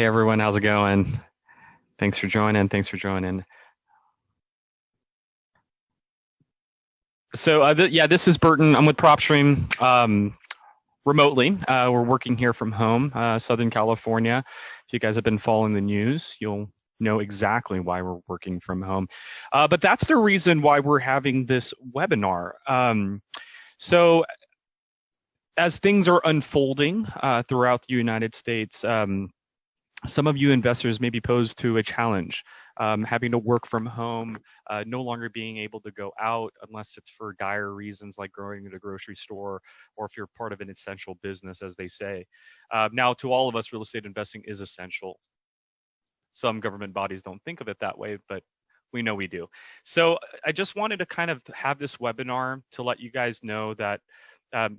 Hey everyone, how's it going? Thanks for joining. Thanks for joining. Yeah, this is Burton. I'm with Propstream remotely. We're working here from home, Southern California. If you guys have been following the news, you'll know exactly why we're working from home. But that's the reason why we're having this webinar. So as things are unfolding throughout the United States, some of you investors may be posed to a challenge, having to work from home, no longer being able to go out unless it's for dire reasons like going to the grocery store or if you're part of an essential business, as they say. Now, to all of us, real estate investing is essential. Some government bodies don't think of it that way, but we know we do. So I just wanted to kind of have this webinar to let you guys know that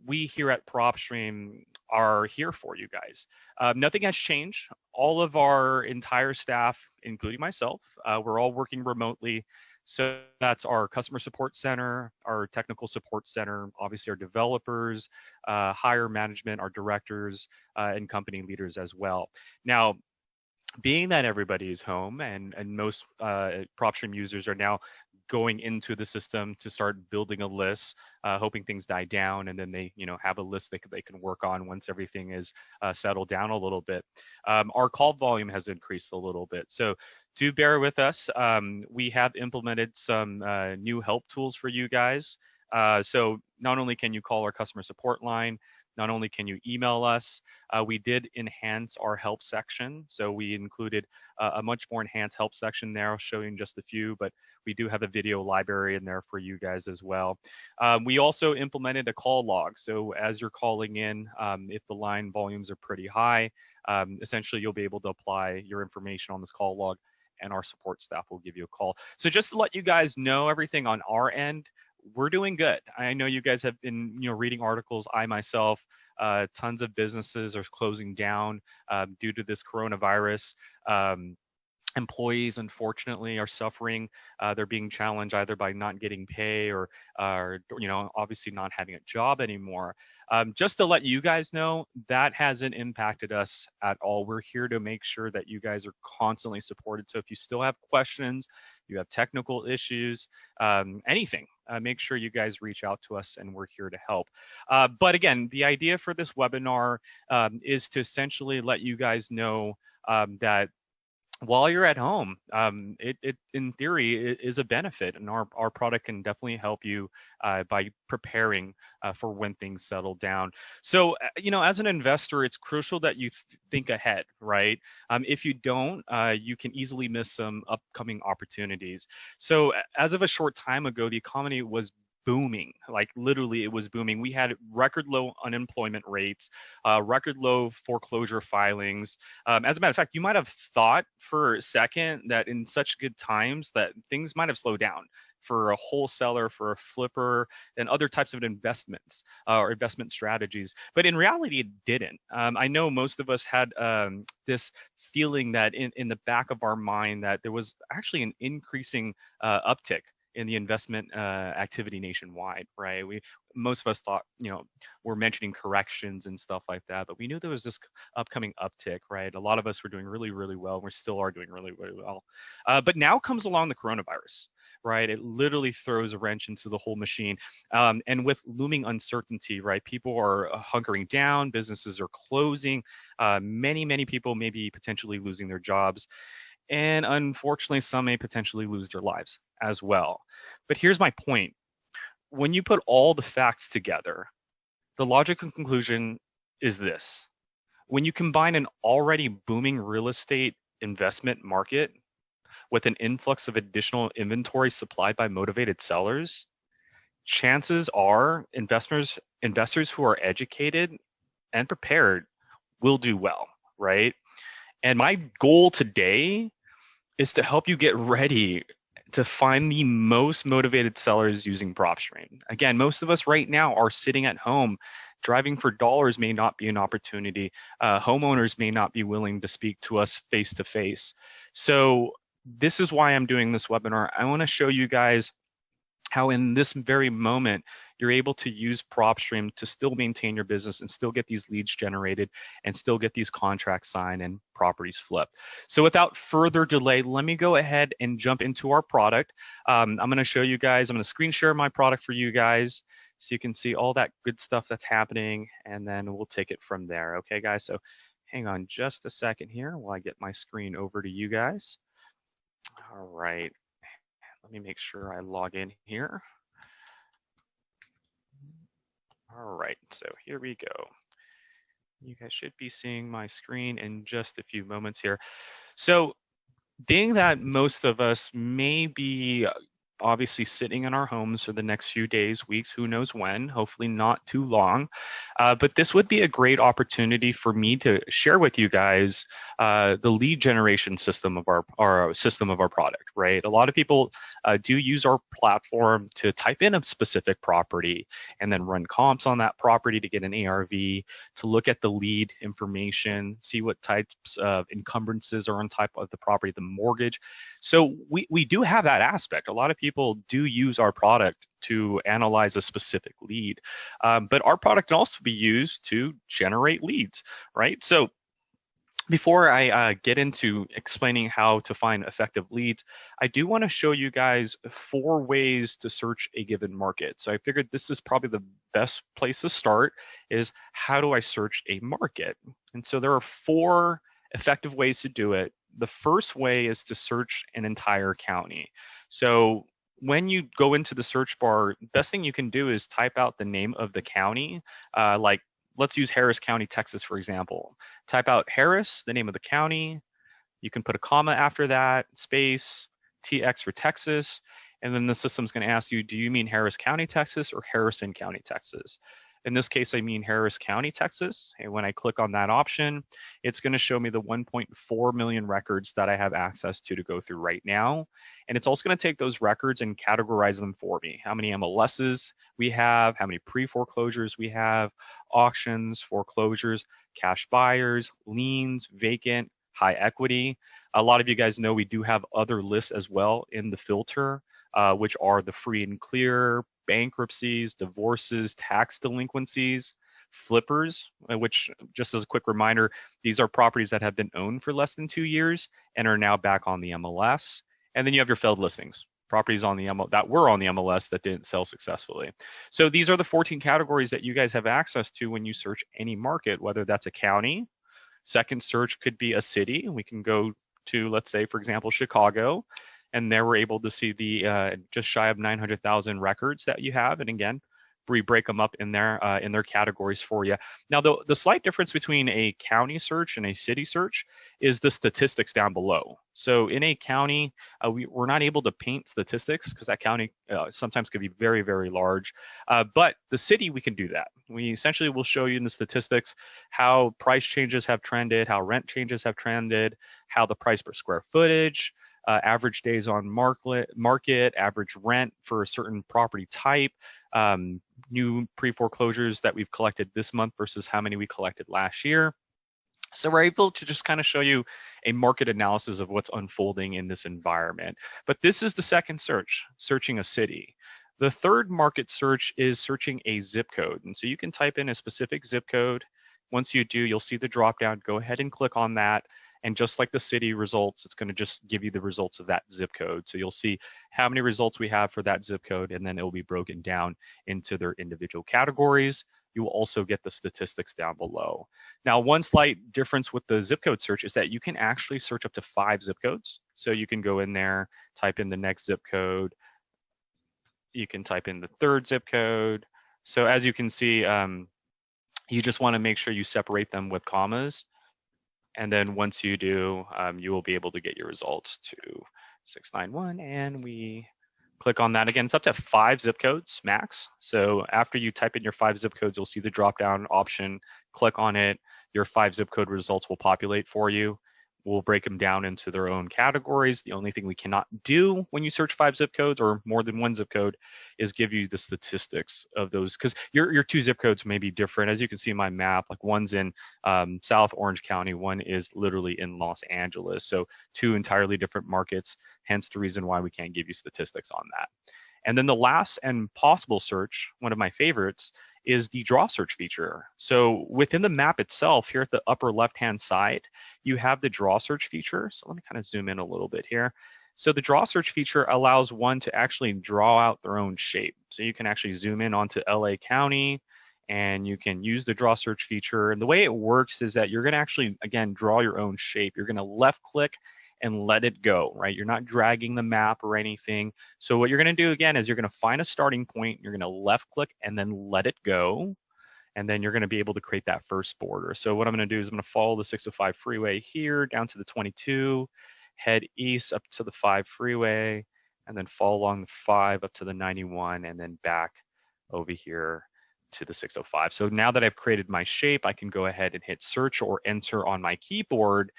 we here at PropStream are here for you guys. Nothing has changed. All of our entire staff, including myself, we're all working remotely. So that's our customer support center, our technical support center, obviously our developers, higher management, our directors, and company leaders as well. Now, being that everybody is home and most PropStream users are now going into the system to start building a list, hoping things die down, and then they have a list they can work on once everything is settled down a little bit. Our call volume has increased a little bit, so do bear with us. We have implemented some new help tools for you guys. So not only can you call our customer support line, not only can you email us, we did enhance our help section. So we included a much more enhanced help section there, showing just a few, but we do have a video library in there for you guys as well. We also implemented a call log. So as you're calling in, if the line volumes are pretty high, essentially you'll be able to apply your information on this call log and our support staff will give you a call. So just to let you guys know everything on our end, we're doing good. I know you guys have been, reading articles. I myself, tons of businesses are closing down due to this coronavirus. Employees, unfortunately, are suffering. They're being challenged either by not getting pay or obviously not having a job anymore. Just to let you guys know, that hasn't impacted us at all. We're here to make sure that you guys are constantly supported. So if you still have questions, you have technical issues, anything, make sure you guys reach out to us and we're here to help. But again, the idea for this webinar is to essentially let you guys know that while you're at home, it in theory it is a benefit, and our product can definitely help you by preparing for when things settle down. So, as an investor, it's crucial that you think ahead, right? If you don't, you can easily miss some upcoming opportunities. So, as of a short time ago, the economy was booming. Like literally it was booming. We had record low unemployment rates, record low foreclosure filings. As a matter of fact, you might have thought for a second that in such good times that things might have slowed down for a wholesaler, for a flipper, and other types of investments or investment strategies. But in reality, it didn't. I know most of us had this feeling that in the back of our mind that there was actually an increasing uptick in the investment activity nationwide, right? Most of us thought, we're mentioning corrections and stuff like that, but we knew there was this upcoming uptick, right? A lot of us were doing really, really well. We still are doing really, really well. But now comes along the coronavirus, right? It literally throws a wrench into the whole machine. And with looming uncertainty, right? People are hunkering down, businesses are closing. Many, many people may be potentially losing their jobs. And unfortunately, some may potentially lose their lives as well. But here's my point. When you put all the facts together, the logical conclusion is this. When you combine an already booming real estate investment market with an influx of additional inventory supplied by motivated sellers, chances are investors who are educated and prepared will do well, right? And my goal today is to help you get ready to find the most motivated sellers using Propstream. Again, most of us right now are sitting at home. Driving for dollars may not be an opportunity. Homeowners may not be willing to speak to us face to face. So this is why I'm doing this webinar. I want to show you guys how in this very moment, you're able to use Propstream to still maintain your business and still get these leads generated and still get these contracts signed and properties flipped. So without further delay, let me go ahead and jump into our product. I'm going to show you guys, I'm going to screen share my product for you guys so you can see all that good stuff that's happening, and then we'll take it from there. Okay, guys? So hang on just a second here while I get my screen over to you guys. All right. Let me make sure I log in here. All right, so here we go. You guys should be seeing my screen in just a few moments here. So being that most of us may be obviously sitting in our homes for the next few days, weeks, who knows when, hopefully not too long. But this would be a great opportunity for me to share with you guys the lead generation system of our system of our product, right? A lot of people do use our platform to type in a specific property and then run comps on that property to get an ARV, to look at the lead information, see what types of encumbrances are on type of the property, the mortgage. So we do have that aspect. A lot of people do use our product to analyze a specific lead, but our product can also be used to generate leads, right? So before I get into explaining how to find effective leads, I do want to show you guys 4 ways to search a given market. So I figured this is probably the best place to start, is how do I search a market? And so there are 4 effective ways to do it. The first way is to search an entire county. So when you go into the search bar, best thing you can do is type out the name of the county, like let's use Harris County, Texas, for example. Type out Harris, the name of the county. You can put a comma after that, space, TX for Texas, and then the system's going to ask you, do you mean Harris County, Texas, or Harrison County, Texas? In this case, I mean Harris County, Texas. And when I click on that option, it's going to show me the 1.4 million records that I have access to go through right now. And it's also going to take those records and categorize them for me. How many MLSs we have, how many pre-foreclosures we have, auctions, foreclosures, cash buyers, liens, vacant, high equity. A lot of you guys know we do have other lists as well in the filter, which are the free and clear, bankruptcies, divorces, tax delinquencies, flippers, which, just as a quick reminder, these are properties that have been owned for less than 2 years and are now back on the MLS. And then you have your failed listings, properties on the that were on the MLS that didn't sell successfully. So these are the 14 categories that you guys have access to when you search any market, whether that's a county. Second search could be a city. We can go to, let's say, for example, Chicago, and there we're able to see the just shy of 900,000 records that you have. And again, we break them up in their categories for you. Now, the slight difference between a county search and a city search is the statistics down below. So in a county, we're not able to paint statistics because that county sometimes could be very, very large. But the city, we can do that. We essentially will show you in the statistics how price changes have trended, how rent changes have trended, how the price per square footage, average days on market, average rent for a certain property type, new pre-foreclosures that we've collected this month versus how many we collected last year. So we're able to just kind of show you a market analysis of what's unfolding in this environment. But this is the second search, searching a city. The third market search is searching a zip code. And so you can type in a specific zip code. Once you do, you'll see the drop down. Go ahead and click on that. And just like the city results, it's going to just give you the results of that zip code. So you'll see how many results we have for that zip code, and then it will be broken down into their individual categories. You will also get the statistics down below. Now, one slight difference with the zip code search is that you can actually search up to 5 zip codes. So you can go in there, type in the next zip code. You can type in the third zip code. So as you can see, you just want to make sure you separate them with commas. And then once you do, you will be able to get your results to 691, and we click on that again. It's up to 5 zip codes max. So after you type in your 5 zip codes, you'll see the drop down option. Click on it. Your 5 zip code results will populate for you. We'll break them down into their own categories. The only thing we cannot do when you search 5 zip codes or more than 1 zip code is give you the statistics of those, because your 2 zip codes may be different. As you can see in my map, like one's in South Orange County, one is literally in Los Angeles. So 2 entirely different markets, hence the reason why we can't give you statistics on that. And then the last and possible search, one of my favorites, is the draw search feature. So within the map itself, here at the upper left-hand side, you have the draw search feature. So let me kind of zoom in a little bit here. So the draw search feature allows one to actually draw out their own shape. So you can actually zoom in onto LA County, and you can use the draw search feature. And the way it works is that you're going to actually, again, draw your own shape. You're going to left click and let it go, right? You're not dragging the map or anything. So what you're going to do again is you're going to find a starting point. You're going to left click and then let it go. And then you're going to be able to create that first border. So what I'm going to do is I'm going to follow the 605 freeway here down to the 22, head east up to the 5 freeway, and then follow along the 5 up to the 91, and then back over here to the 605. So now that I've created my shape, I can go ahead and hit search or enter on my keyboard,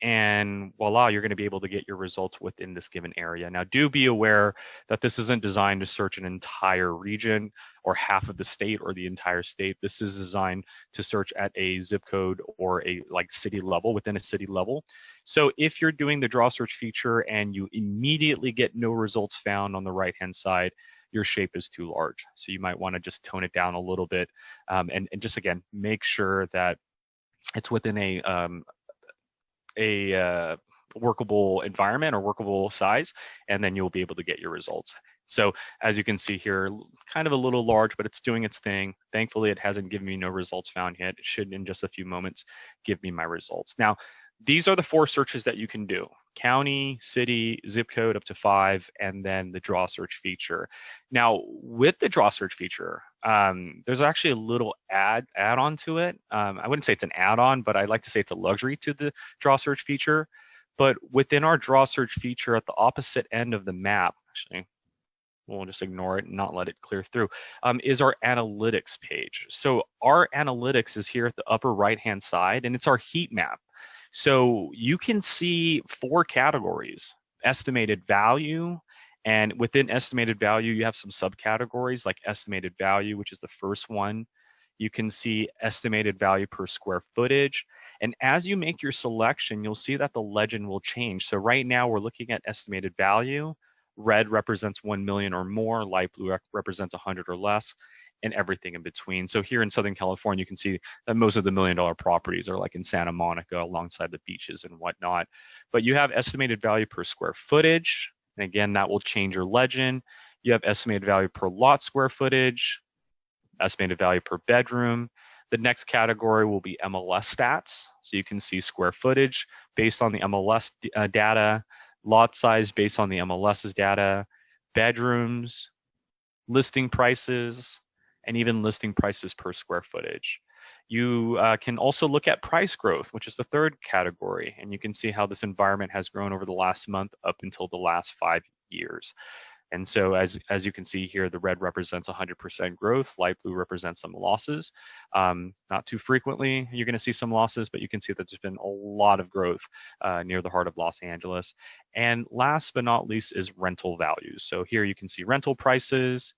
and voila, you're going to be able to get your results within this given area. Now, do be aware that this isn't designed to search an entire region or half of the state or the entire state. This is designed to search at a zip code or a city level, within a city level. So if you're doing the draw search feature and you immediately get no results found on the right-hand side, your shape is too large. So you might want to just tone it down a little bit, and just, again, make sure that it's within a workable environment or workable size, and then you'll be able to get your results. So as you can see here, kind of a little large, but it's doing its thing. Thankfully, it hasn't given me no results found yet. It should, in just a few moments, give me my results. Now, these are the 4 searches that you can do: county, city, zip code up to 5, and then the draw search feature. Now, with the draw search feature, there's actually a little add-on to it. I wouldn't say it's an add-on, but I like to say it's a luxury to the draw search feature. But within our draw search feature at the opposite end of the map, actually, we'll just ignore it and not let it clear through, is our analytics page. So our analytics is here at the upper right-hand side, and it's our heat map. So you can see 4 categories: estimated value, and within estimated value, you have some subcategories like estimated value, which is the first one. You can see estimated value per square footage. And as you make your selection, you'll see that the legend will change. So right now we're looking at estimated value. Red represents 1 million or more, light blue represents 100 or less, and everything in between. So here in Southern California, you can see that most of the $1 million properties are like in Santa Monica alongside the beaches and whatnot. But you have estimated value per square footage. And again, that will change your legend. You have estimated value per lot square footage, estimated value per bedroom. The next category will be MLS stats. So you can see square footage based on the MLS data, lot size based on the MLS's data, bedrooms, listing prices, and even listing prices per square footage. You can also look at price growth, which is the third category, and you can see how this environment has grown over the last month up until the last 5 years. And so as you can see here, the red represents 100% growth, light blue represents some losses. Not too frequently you're going to see some losses, but you can see that there's been a lot of growth near the heart of Los Angeles. And last but not least is rental values. So here you can see rental prices.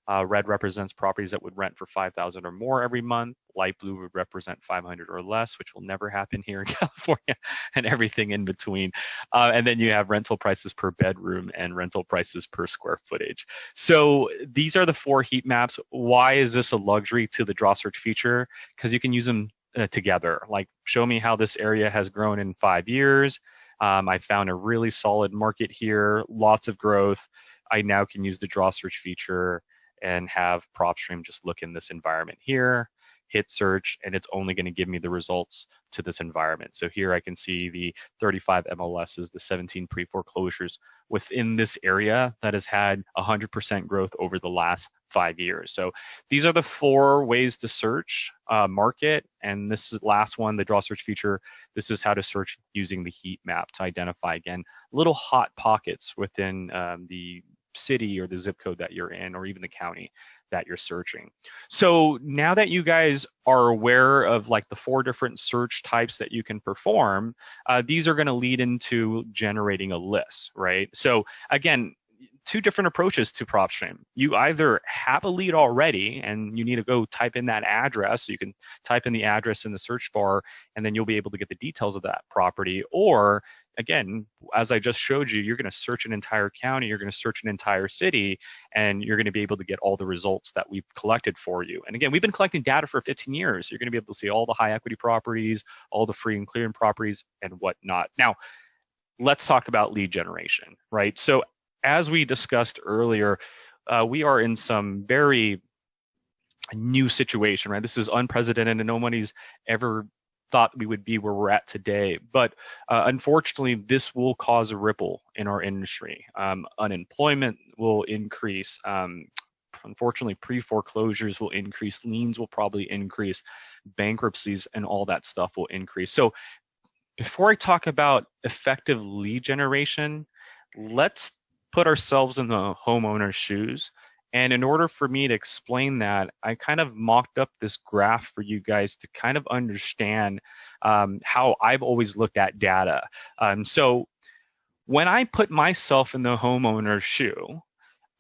Red represents properties that would rent for $5,000 or more every month. Light blue would represent 500 or less, which will never happen here in California, and everything in between. And then you have rental prices per bedroom and rental prices per square footage. So these are the 4 heat maps. Why is this a luxury to the draw search feature? Because you can use them together. Like, show me how this area has grown in 5 years. I found a really solid market here, lots of growth. I now can use the draw search feature and have Propstream just look in this environment here, hit search, and it's only going to give me the results to this environment. So here I can see the 35 MLSs, the 17 pre-foreclosures within this area that has had 100% growth over the last 5 years. So these are the 4 ways to search market. And this is last one, the draw search feature. This is how to search using the heat map to identify, again, little hot pockets within the city or the zip code that you're in, or even the county that you're searching. So now that you guys are aware of like the 4 different search types that you can perform, these are going to lead into generating a list, right? So again, 2 different approaches to Propstream. You either have a lead already and you need to go type in that address. So you can type in the address in the search bar and then you'll be able to get the details of that property. Or again, as I just showed you, you're going to search an entire county, you're going to search an entire city, and you're going to be able to get all the results that we've collected for you. And again, we've been collecting data for 15 years. You're going to be able to see all the high equity properties, all the free and clearing properties, and whatnot. Now, let's talk about lead generation, right? So as we discussed earlier, we are in some very new situation, right? This is unprecedented and nobody's ever thought we would be where we're at today. But unfortunately, this will cause a ripple in our industry. Unemployment will increase. Unfortunately, pre-foreclosures will increase. Liens will probably increase. Bankruptcies and all that stuff will increase. So before I talk about effective lead generation, let's put ourselves in the homeowner's shoes. And in order for me to explain that, I kind of mocked up this graph for you guys to kind of understand how I've always looked at data. So when I put myself in the homeowner's shoe,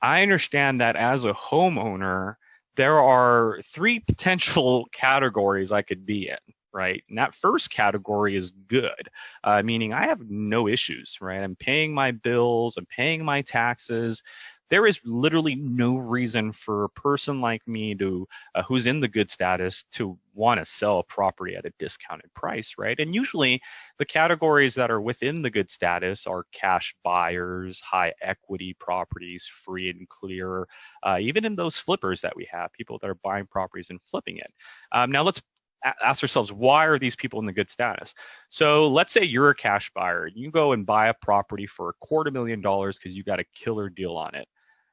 I understand that as a homeowner, there are three potential categories I could be in, right? And that first category is good, meaning I have no issues, right? I'm paying my bills, I'm paying my taxes. There is literally no reason for a person like me to, who's in the good status, to want to sell a property at a discounted price, right? And usually the categories that are within the good status are cash buyers, high equity properties, free and clear, even in those flippers that we have, people that are buying properties and flipping it. Now let's ask ourselves, why are these people in the good status? So let's say you're a cash buyer. You go and buy a property for $250,000 because you got a killer deal on it.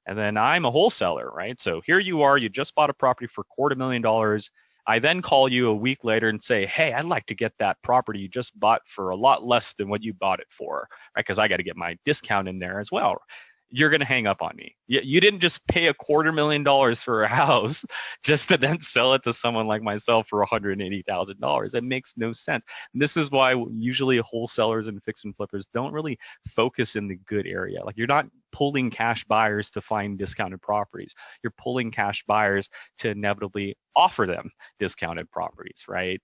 And then I'm a wholesaler, right? So here you are, you just bought a property for $250,000. I then call you a week later and say, hey, I'd like to get that property you just bought for a lot less than what you bought it for, right? Because I got to get my discount in there as well. You're going to hang up on me. You didn't just pay $250,000 for a house just to then sell it to someone like myself for $180,000. It makes no sense. And this is why usually wholesalers and fix and flippers don't really focus in the good area. Like, you're not pulling cash buyers to find discounted properties. You're pulling cash buyers to inevitably offer them discounted properties, right?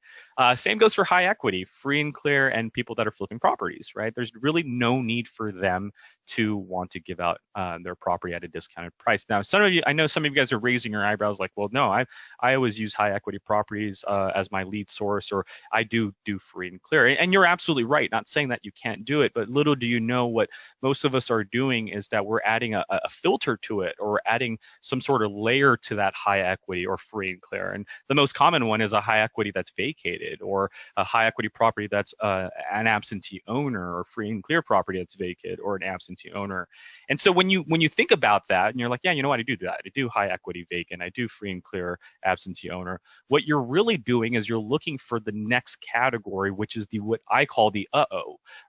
Same goes for high equity, free and clear, and people that are flipping properties, right? There's really no need for them to want to give out their property at a discounted price. Now, some of you, I know some of you guys are raising your eyebrows like, well, no, I always use high equity properties as my lead source, or I do free and clear. And you're absolutely right, not saying that you can't do it, but little do you know what most of us are doing is that we're adding a filter to it, or adding some sort of layer to that high equity or free and clear. And the most common one is a high equity that's vacated, or a high equity property that's an absentee owner, or free and clear property that's vacated, or an absentee owner. And so when you think about that and you're like, yeah, you know what, I do that. I do high equity vacant, I do free and clear absentee owner. What you're really doing is you're looking for the next category, which is what I call the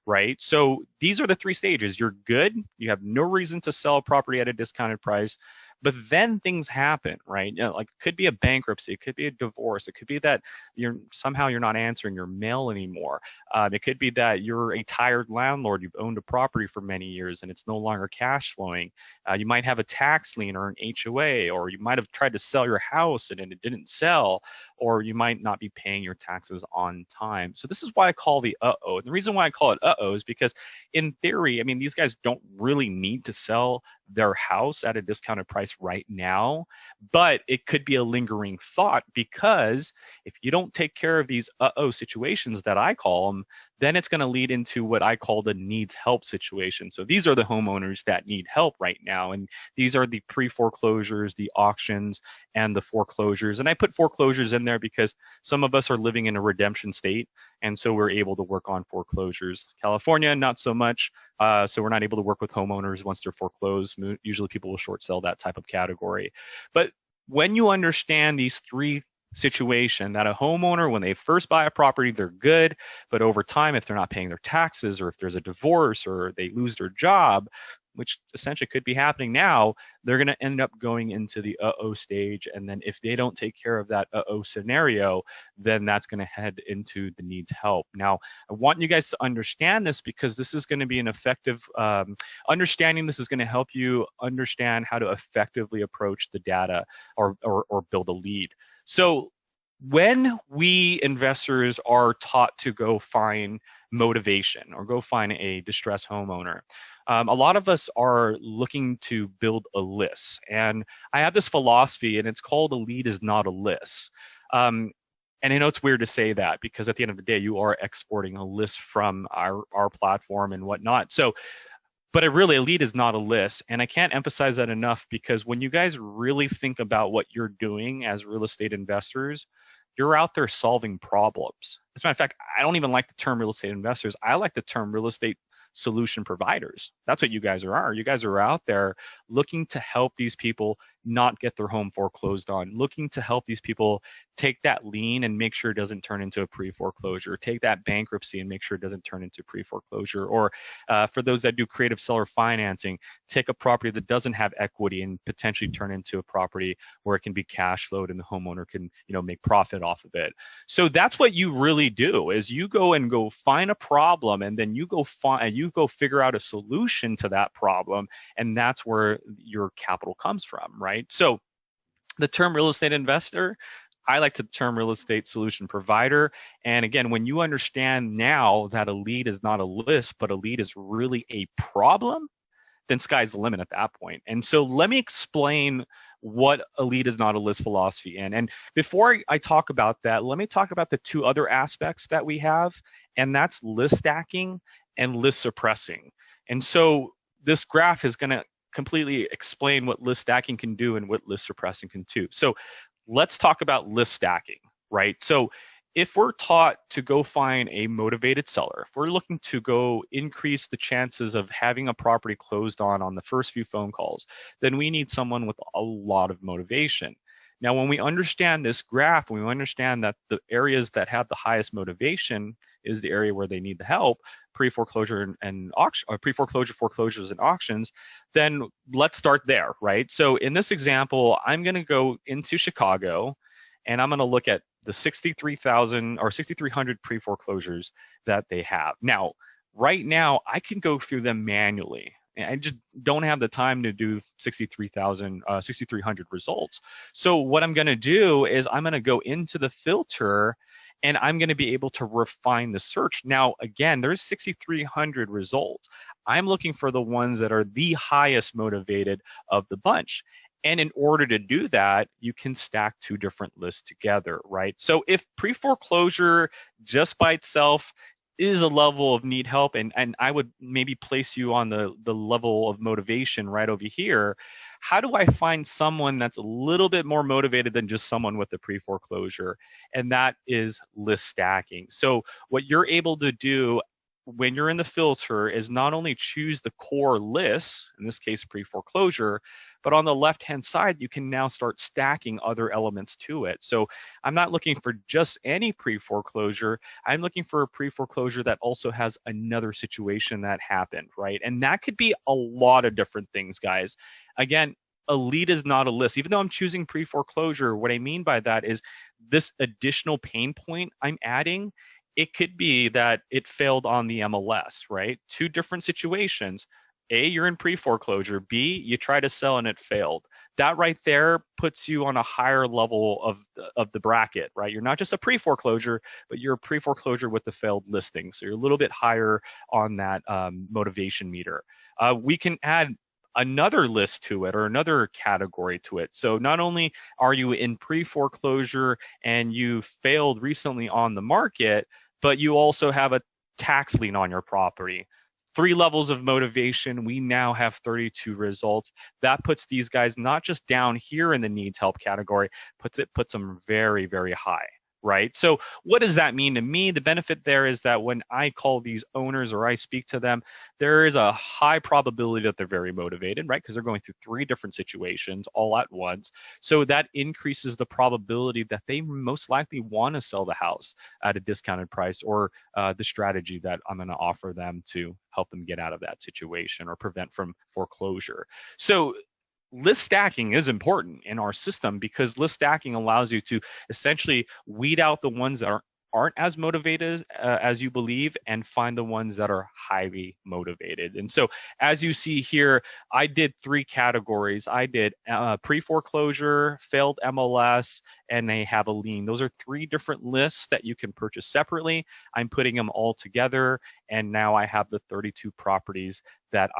right? So these are the three stages. You're good, you have no reason to sell a property at a discounted price. But then things happen, right? You know, like, it could be a bankruptcy, it could be a divorce, it could be that you're not answering your mail anymore. It could be that you're a tired landlord, you've owned a property for many years and it's no longer cash flowing. You might have a tax lien or an HOA, or you might have tried to sell your house and it didn't sell, or you might not be paying your taxes on time. So this is why I call the And the reason why I call it is because, in theory, I mean, these guys don't really need to sell their house at a discounted price right now, but it could be a lingering thought, because if you don't take care of these situations that I call them, then it's going to lead into what I call the needs help situation. So these are the homeowners that need help right now, and these are the pre-foreclosures, the auctions, and the foreclosures. And I put foreclosures in there because some of us are living in a redemption state, and so we're able to work on foreclosures. California, not so much. So we're not able to work with homeowners once they're foreclosed. Usually people will short sell that type of category. But when you understand these three situation, that a homeowner, when they first buy a property, they're good, but over time, if they're not paying their taxes, or if there's a divorce, or they lose their job, which essentially could be happening now, they're going to end up going into the stage. And then if they don't take care of that scenario, then that's going to head into the needs help. Now, I want you guys to understand this, because this is going to be an effective understanding. This is going to help you understand how to effectively approach the data, or build a lead. So when we investors are taught to go find motivation, or go find a distressed homeowner. A lot of us are looking to build a list, and I have this philosophy, and it's called a lead is not a list. And I know it's weird to say that because at the end of the day, you are exporting a list from our platform and whatnot. So, but a lead is not a list. And I can't emphasize that enough, because when you guys really think about what you're doing as real estate investors, you're out there solving problems. As a matter of fact, I don't even like the term real estate investors. I like the term real estate solution providers. That's what you guys are. You guys are out there looking to help these people not get their home foreclosed on, looking to help these people take that lien and make sure it doesn't turn into a pre-foreclosure, take that bankruptcy and make sure it doesn't turn into pre-foreclosure, or for those that do creative seller financing, take a property that doesn't have equity and potentially turn into a property where it can be cash flowed and the homeowner can, make profit off of it. So that's what you really do, is you go find a problem, and then you go figure out a solution to that problem, and that's where your capital comes from, right? So the term real estate investor, I like the term real estate solution provider. And again, when you understand now that a lead is not a list, but a lead is really a problem, then sky's the limit at that point. And so let me explain what a lead is not a list philosophy in. And before I talk about that, let me talk about the two other aspects that we have, and that's list stacking and list suppressing. And so this graph is going to completely explain what list stacking can do and what list suppressing can do. So let's talk about list stacking, right? So if we're taught to go find a motivated seller, if we're looking to go increase the chances of having a property closed on the first few phone calls, then we need someone with a lot of motivation. Now, when we understand this graph, when we understand that the areas that have the highest motivation is the area where they need the help, pre-foreclosure and auction, or pre-foreclosure, foreclosures and auctions, then let's start there, right? So in this example, I'm going to go into Chicago, and I'm going to look at the 63,000 or 6,300 pre-foreclosures that they have. Now, right now, I can go through them manually. I just don't have the time to do 6,300 results. So what I'm going to do is I'm going to go into the filter, and I'm going to be able to refine the search. Now, again, there's 6,300 results. I'm looking for the ones that are the highest motivated of the bunch. And in order to do that, you can stack two different lists together, right? So if pre-foreclosure just by itself is a level of need help, and I would maybe place you on the level of motivation right over here, how do I find someone that's a little bit more motivated than just someone with a pre-foreclosure? And that is list stacking. So what you're able to do when you're in the filter is not only choose the core list, in this case pre-foreclosure, but on the left-hand side, you can now start stacking other elements to it. So I'm not looking for just any pre-foreclosure. I'm looking for a pre-foreclosure that also has another situation that happened, right? And that could be a lot of different things, guys. Again, a lead is not a list. Even though I'm choosing pre-foreclosure, what I mean by that is this additional pain point I'm adding, it could be that it failed on the MLS, right? Two different situations. A, you're in pre-foreclosure. B, you try to sell and it failed. That right there puts you on a higher level of the bracket, right? You're not just a pre-foreclosure, but you're a pre-foreclosure with the failed listing. So you're a little bit higher on that motivation meter. We can add another list to it, or another category to it. So not only are you in pre-foreclosure and you failed recently on the market, but you also have a tax lien on your property. 3 levels of motivation. We now have 32 results. That puts these guys not just down here in the needs help category, puts them very, very high, right? So what does that mean to me? The benefit there is that when I call these owners or I speak to them, there is a high probability that they're very motivated, right? Because they're going through 3 different situations all at once. So that increases the probability that they most likely want to sell the house at a discounted price, or the strategy that I'm going to offer them to help them get out of that situation or prevent from foreclosure. So list stacking is important in our system, because list stacking allows you to essentially weed out the ones that aren't as motivated as you believe, and find the ones that are highly motivated. And so as you see here, I did 3 categories. I did pre-foreclosure, failed MLS, and they have a lien. Those are 3 different lists that you can purchase separately. I'm putting them all together, and now I have the 32 properties that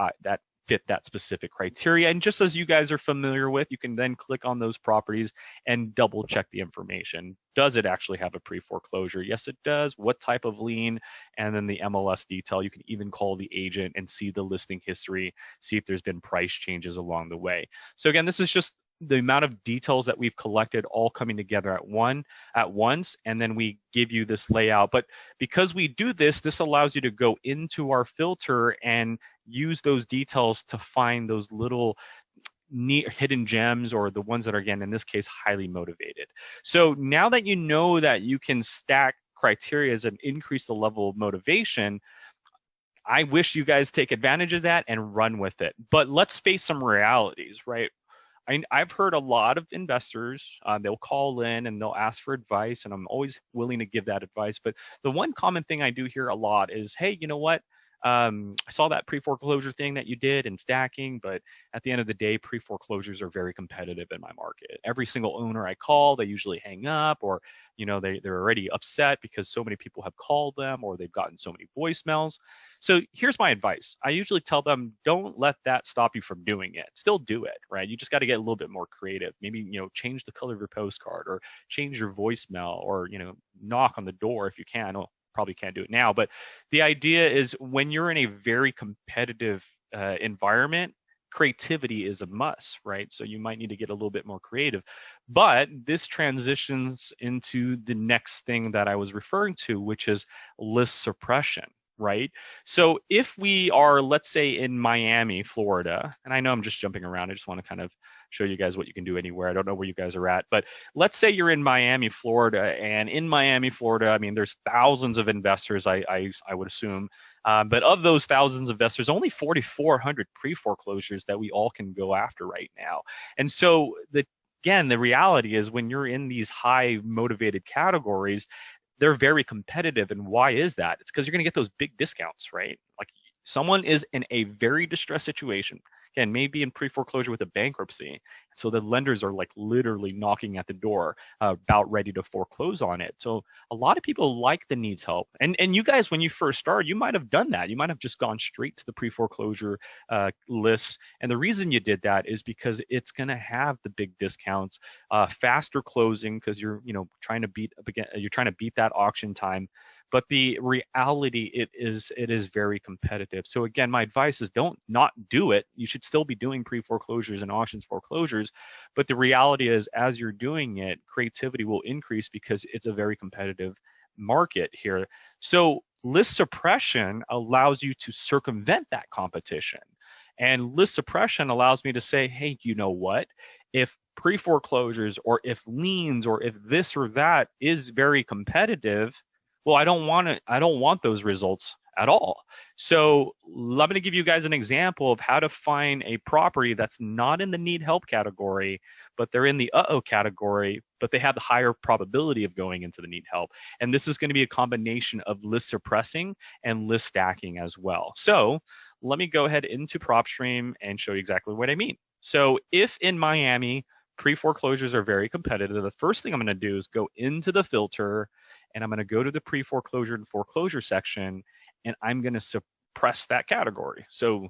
fit that specific criteria. And just as you guys are familiar with, you can then click on those properties and double check the information. Does it actually have a pre-foreclosure? Yes, it does. What type of lien? And then the MLS detail. You can even call the agent and see the listing history, see if there's been price changes along the way. So again, this is just the amount of details that we've collected all coming together at once, and then we give you this layout. But because we do this, this allows you to go into our filter and use those details to find those little neat hidden gems, or the ones that are, again, in this case, highly motivated. So now that you know that you can stack criteria and increase the level of motivation, I wish you guys take advantage of that and run with it. But let's face some realities, right? I've heard a lot of investors, they'll call in and they'll ask for advice, and I'm always willing to give that advice. But the one common thing I do hear a lot is, hey, you know what? I saw that pre-foreclosure thing that you did in stacking, but at the end of the day, pre-foreclosures are very competitive in my market. Every single owner I call, they usually hang up, or they're already upset because so many people have called them, or they've gotten so many voicemails. So here's my advice. I usually tell them, don't let that stop you from doing it. Still do it, right? You just got to get a little bit more creative. Maybe, change the color of your postcard, or change your voicemail, or, knock on the door if you can. Well, probably can't do it now, but the idea is, when you're in a very competitive environment, creativity is a must, right? So you might need to get a little bit more creative. But this transitions into the next thing that I was referring to, which is list suppression, right? So if we are, let's say, in Miami, Florida, and I know I'm just jumping around, I just want to kind of show you guys what you can do anywhere. I don't know where you guys are at, but let's say you're in Miami, Florida, and in Miami, Florida, I mean, there's thousands of investors, I would assume, but of those thousands of investors, only 4,400 pre-foreclosures that we all can go after right now. And so again, the reality is, when you're in these high motivated categories, they're very competitive. And why is that? It's because you're going to get those big discounts, right? Like, someone is in a very distressed situation, again, maybe in pre-foreclosure with a bankruptcy. So the lenders are like literally knocking at the door, about ready to foreclose on it. So a lot of people like the needs help. And you guys, when you first started, you might have done that. You might have just gone straight to the pre-foreclosure lists. And the reason you did that is because it's going to have the big discounts, faster closing, because you're trying to beat that auction time. But the reality, it is very competitive. So again, my advice is, don't not do it. You should still be doing pre-foreclosures and auctions foreclosures. But the reality is, as you're doing it, creativity will increase because it's a very competitive market here. So list suppression allows you to circumvent that competition. And list suppression allows me to say, hey, you know what? If pre-foreclosures, or if liens, or if this or that is very competitive, well, I don't want those results at all. So I'm going to give you guys an example of how to find a property that's not in the need help category, but they're in the uh-oh category, but they have the higher probability of going into the need help. And this is going to be a combination of list suppressing and list stacking as well. So let me go ahead into Propstream and show you exactly what I mean. So if in Miami, pre-foreclosures are very competitive, the first thing I'm going to do is go into the filter, and I'm going to go to the pre-foreclosure and foreclosure section, and I'm going to suppress that category. So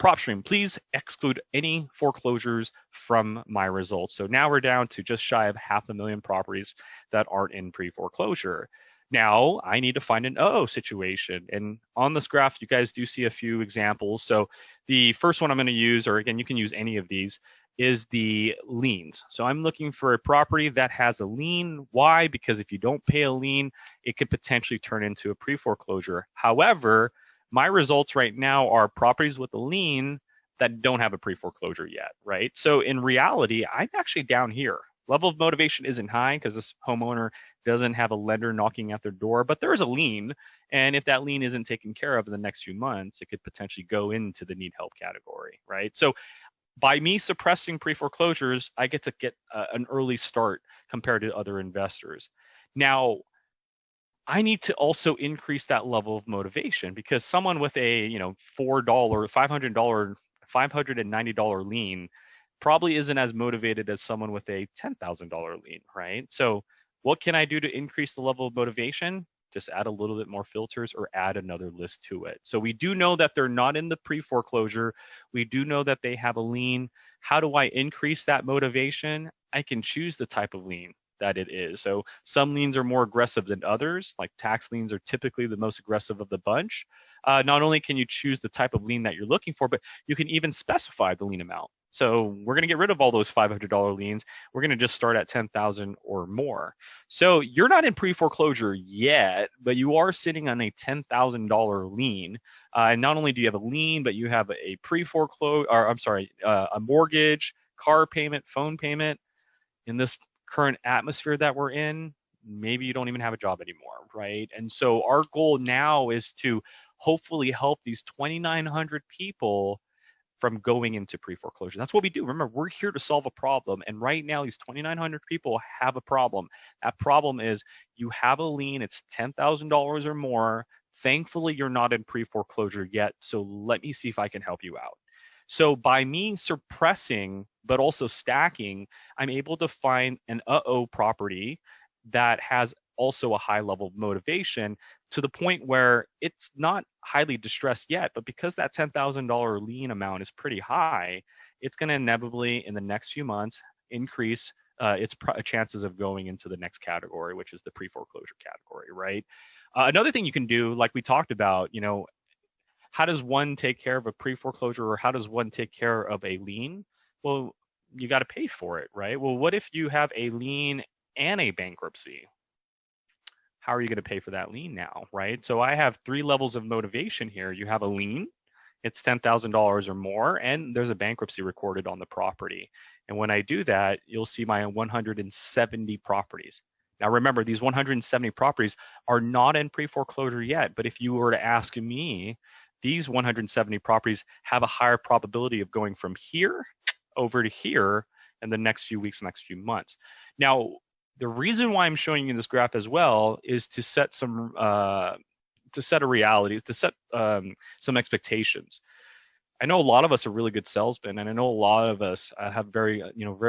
Propstream, please exclude any foreclosures from my results. So now we're down to just shy of 500,000 properties that aren't in pre-foreclosure. Now I need to find an uh-oh situation. And on this graph, you guys do see a few examples. So the first one I'm going to use, or again, you can use any of these, is the liens. So I'm looking for a property that has a lien. Why? Because if you don't pay a lien, it could potentially turn into a pre-foreclosure. However, my results right now are properties with a lien that don't have a pre-foreclosure yet, right? So in reality, I'm actually down here. Level of motivation isn't high because this homeowner doesn't have a lender knocking at their door, but there is a lien. And if that lien isn't taken care of in the next few months, it could potentially go into the need help category, right? So by me suppressing pre-foreclosures, I get to get an early start compared to other investors. Now, I need to also increase that level of motivation, because someone with a, $4, $590 lien probably isn't as motivated as someone with a $10,000 lien, right? So what can I do to increase the level of motivation? Just add a little bit more filters or add another list to it. So we do know that they're not in the pre-foreclosure. We do know that they have a lien. How do I increase that motivation? I can choose the type of lien that it is. So some liens are more aggressive than others, like tax liens are typically the most aggressive of the bunch. Not only can you choose the type of lien that you're looking for, but you can even specify the lien amount. So we're going to get rid of all those $500 liens. We're going to just start at 10,000 or more. So you're not in pre-foreclosure yet, but you are sitting on a $10,000 lien. And not only do you have a lien, but you have a pre-foreclosure, or I'm sorry, a mortgage, car payment, phone payment. In this current atmosphere that we're in, maybe you don't even have a job anymore, right? And so our goal now is to hopefully help these 2,900 people from going into pre-foreclosure. That's what we do. Remember, we're here to solve a problem. And right now, these 2,900 people have a problem. That problem is you have a lien, it's $10,000 or more. Thankfully, you're not in pre-foreclosure yet. So let me see if I can help you out. So by me suppressing, but also stacking, I'm able to find an property that has also a high level of motivation, to the point where it's not highly distressed yet, but because that $10,000 lien amount is pretty high, it's going to inevitably in the next few months increase its chances of going into the next category, which is the pre-foreclosure category, right? Another thing you can do, like we talked about, how does one take care of a pre-foreclosure, or how does one take care of a lien? Well, you got to pay for it, right? Well, what if you have a lien and a bankruptcy? How are you going to pay for that lien now, right? So I have 3 levels of motivation here. You have a lien, it's $10,000 or more, and there's a bankruptcy recorded on the property. And when I do that, you'll see my 170 properties. Now remember, these 170 properties are not in pre-foreclosure yet, but if you were to ask me, these 170 properties have a higher probability of going from here over to here in the next few weeks, next few months. Now, the reason why I'm showing you this graph as well is to set some to set a reality, to set some expectations. I know a lot of us are really good salesmen, and I know a lot of us have very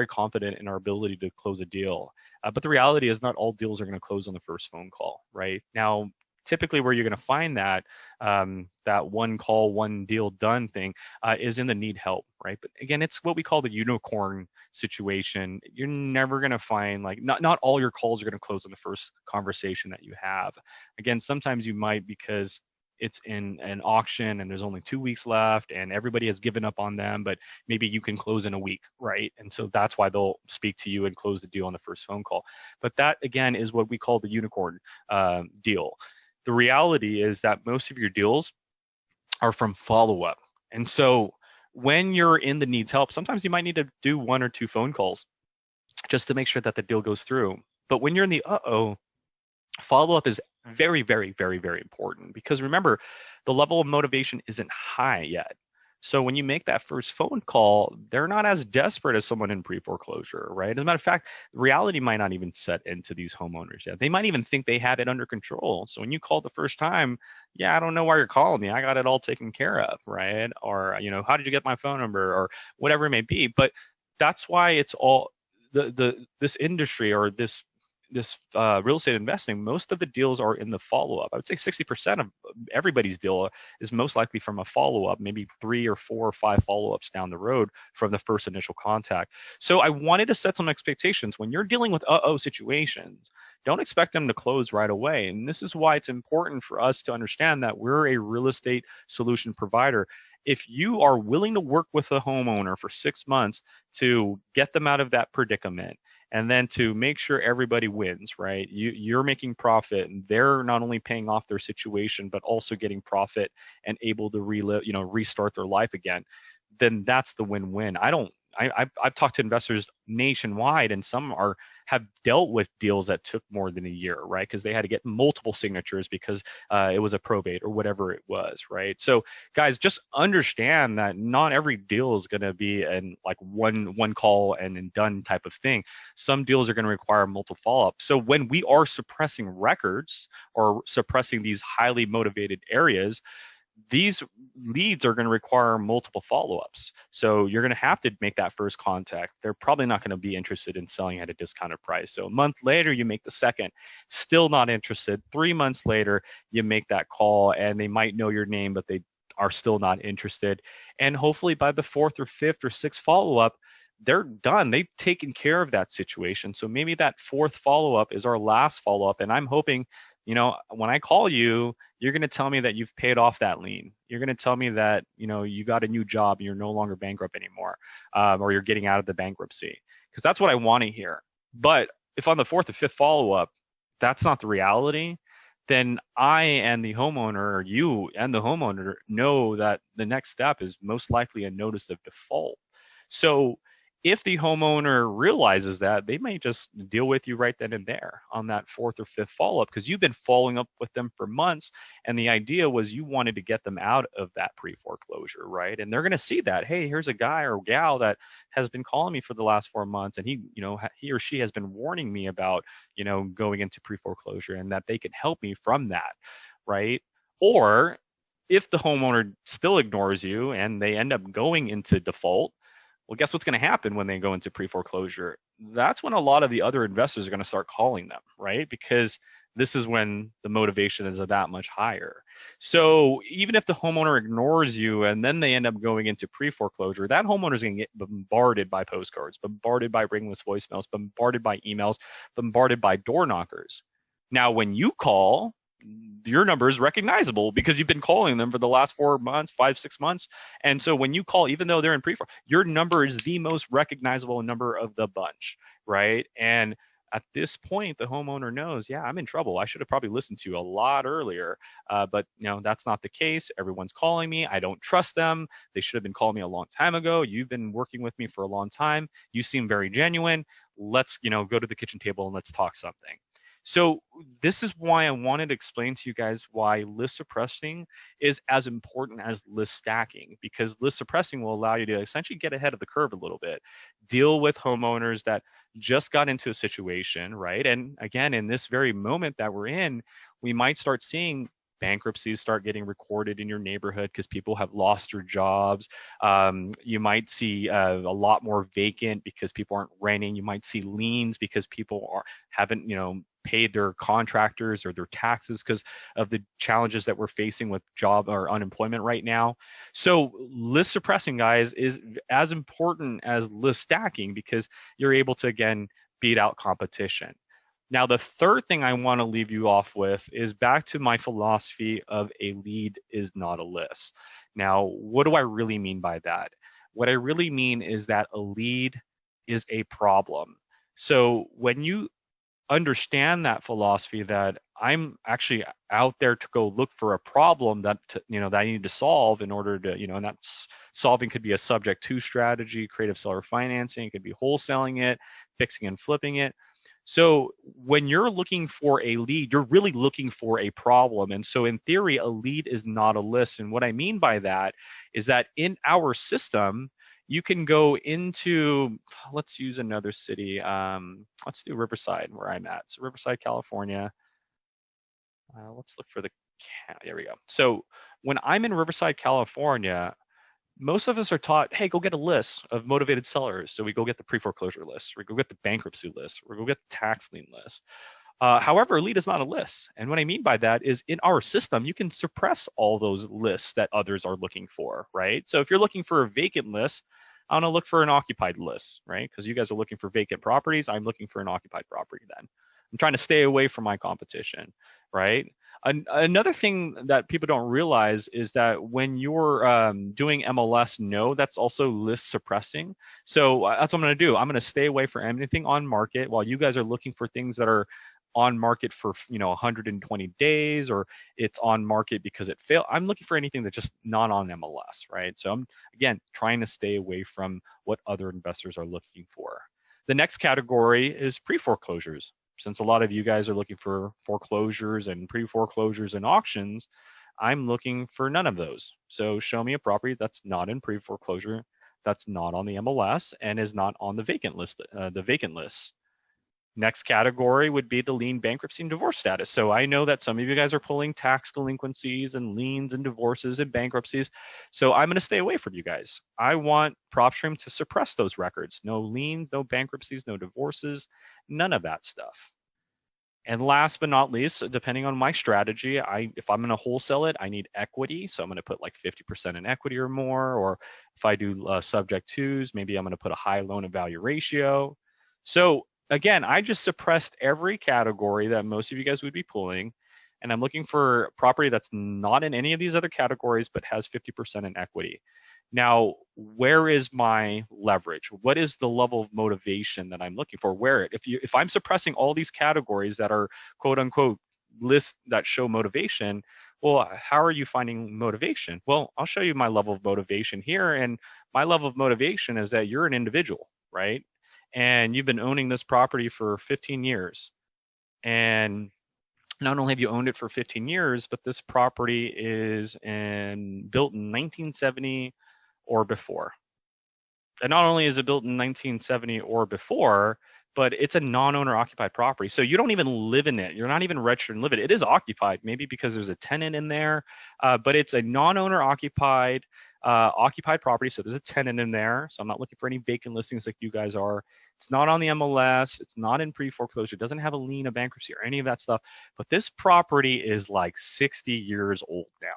confident in our ability to close a deal. But the reality is, not all deals are going to close on the first phone call, right? Now, typically where you're going to find that that one call, one deal done thing is in the need help, right? But again, it's what we call the unicorn situation. You're never going to find, like, not all your calls are going to close on the first conversation that you have. Again, sometimes you might, because it's in an auction and there's only 2 weeks left and everybody has given up on them, but maybe you can close in a week, right? And so that's why they'll speak to you and close the deal on the first phone call. But that, again, is what we call the unicorn deal. The reality is that most of your deals are from follow-up. And so when you're in the needs help, sometimes you might need to do 1 or 2 phone calls just to make sure that the deal goes through. But when you're in the follow-up is very, very, very, very important, because remember, the level of motivation isn't high yet. So when you make that first phone call, they're not as desperate as someone in pre-foreclosure, right? As a matter of fact, reality might not even set into these homeowners yet. They might even think they had it under control. So when you call the first time, yeah, I don't know why you're calling me. I got it all taken care of, right? Or, how did you get my phone number, or whatever it may be. But that's why it's all this industry, or this real estate investing, most of the deals are in the follow-up. I would say 60% of everybody's deal is most likely from a follow-up, maybe 3 or 4 or 5 follow-ups down the road from the first initial contact. So I wanted to set some expectations. When you're dealing with situations, don't expect them to close right away. And this is why it's important for us to understand that we're a real estate solution provider. If you are willing to work with a homeowner for 6 months to get them out of that predicament, and then to make sure everybody wins, right? You're making profit, and they're not only paying off their situation, but also getting profit and able to restart their life again. Then that's the win-win. I've talked to investors nationwide, and some are have dealt with deals that took more than a year, right? Because they had to get multiple signatures because it was a probate or whatever it was, right? So guys, just understand that not every deal is going to be an like one call and done type of thing. Some deals are going to require multiple follow-up. So when we are suppressing records or suppressing these highly motivated areas, these leads are going to require multiple follow-ups. So you're going to have to make that first contact. They're probably not going to be interested in selling at a discounted price. So a month later, you make the second, still not interested. 3 months later, you make that call and they might know your name, but they are still not interested. And hopefully by the fourth or fifth or sixth follow-up, they're done. They've taken care of that situation. So maybe that fourth follow-up is our last follow-up. And I'm hoping, when I call you, you're going to tell me that you've paid off that lien. You're going to tell me that, you got a new job and you're no longer bankrupt anymore, or you're getting out of the bankruptcy, because that's what I want to hear. But if on the fourth or fifth follow-up, that's not the reality, then I and the homeowner, or you and the homeowner, know that the next step is most likely a notice of default. So if the homeowner realizes that, they may just deal with you right then and there on that fourth or fifth follow-up, because you've been following up with them for months. And the idea was you wanted to get them out of that pre-foreclosure, right? And they're going to see that, hey, here's a guy or gal that has been calling me for the last 4 months, and he or she has been warning me about, going into pre-foreclosure, and that they can help me from that, right? Or if the homeowner still ignores you and they end up going into default, well, guess what's going to happen when they go into pre-foreclosure? That's when a lot of the other investors are going to start calling them, right? Because this is when the motivation is that much higher. So even if the homeowner ignores you and then they end up going into pre-foreclosure, that homeowner is going to get bombarded by postcards, bombarded by ringless voicemails, bombarded by emails, bombarded by door knockers. Now, when you call, your number is recognizable because you've been calling them for the last 4 months, 5, 6 months. And so when you call, even though they're in pre-foreclosure, your number is the most recognizable number of the bunch, right? And at this point, the homeowner knows, yeah, I'm in trouble. I should have probably listened to you a lot earlier. But that's not the case. Everyone's calling me. I don't trust them. They should have been calling me a long time ago. You've been working with me for a long time. You seem very genuine. Let's, go to the kitchen table and let's talk something. So this is why I wanted to explain to you guys why list suppressing is as important as list stacking, because list suppressing will allow you to essentially get ahead of the curve a little bit, deal with homeowners that just got into a situation, right? And again, in this very moment that we're in, we might start seeing bankruptcies start getting recorded in your neighborhood because people have lost their jobs. You might see a lot more vacant because people aren't renting. You might see liens because people haven't, paid their contractors or their taxes because of the challenges that we're facing with job or unemployment right now. So list suppressing, guys, is as important as list stacking because you're able to, again, beat out competition. Now, the third thing I want to leave you off with is back to my philosophy of a lead is not a list. Now, what do I really mean by that? What I really mean is that a lead is a problem. So when you understand that philosophy, that I'm actually out there to go look for a problem that that I need to solve in order to, and that's solving could be a subject to strategy, creative seller financing, it could be wholesaling it, fixing and flipping it. So when you're looking for a lead, you're really looking for a problem. And so in theory, a lead is not a list. And what I mean by that is that in our system, you can go into, let's use another city. Let's do Riverside, where I'm at. So Riverside, California. Let's look for there we go. So when I'm in Riverside, California, most of us are taught, hey, go get a list of motivated sellers. So we go get the pre-foreclosure list, we go get the bankruptcy list, we go get the tax lien list. However, a lead is not a list. And what I mean by that is in our system, you can suppress all those lists that others are looking for, right? So if you're looking for a vacant list, I'm gonna look for an occupied list, right? Because you guys are looking for vacant properties. I'm looking for an occupied property then. I'm trying to stay away from my competition, right? Another thing that people don't realize is that when you're doing MLS, that's also list suppressing. So that's what I'm going to do. I'm going to stay away from anything on market while you guys are looking for things that are on market for 120 days, or it's on market because it failed. I'm looking for anything that's just not on MLS, right? So I'm, again, trying to stay away from what other investors are looking for. The next category is pre-foreclosures. Since a lot of you guys are looking for foreclosures and pre-foreclosures and auctions, I'm looking for none of those. So show me a property that's not in pre-foreclosure, that's not on the MLS, and is not on the vacant list. Next category would be the lien, bankruptcy, and divorce status. So I know that some of you guys are pulling tax delinquencies and liens and divorces and bankruptcies. So I'm going to stay away from you guys. I want Propstream to suppress those records. No liens, no bankruptcies, no divorces, none of that stuff. And last but not least, depending on my strategy, if I'm going to wholesale it, I need equity. So I'm going to put like 50% in equity or more. Or if I do subject twos, maybe I'm going to put a high loan to value ratio. So again, I just suppressed every category that most of you guys would be pulling. And I'm looking for property that's not in any of these other categories, but has 50% in equity. Now, where is my leverage? What is the level of motivation that I'm looking for? If I'm suppressing all these categories that are quote unquote lists that show motivation, well, how are you finding motivation? Well, I'll show you my level of motivation here. And my level of motivation is that you're an individual, right? And you've been owning this property for 15 years. And not only have you owned it for 15 years, but this property is built in 1970 or before. And not only is it built in 1970 or before, but it's a non-owner occupied property. So you don't even live in it. You're not even registered and live in it. It is occupied, maybe because there's a tenant in there, but it's a non-owner occupied property. So there's a tenant in there. So I'm not looking for any vacant listings like you guys are. It's not on the MLS. It's not in pre-foreclosure. It doesn't have a lien, a bankruptcy, or any of that stuff. But this property is like 60 years old now.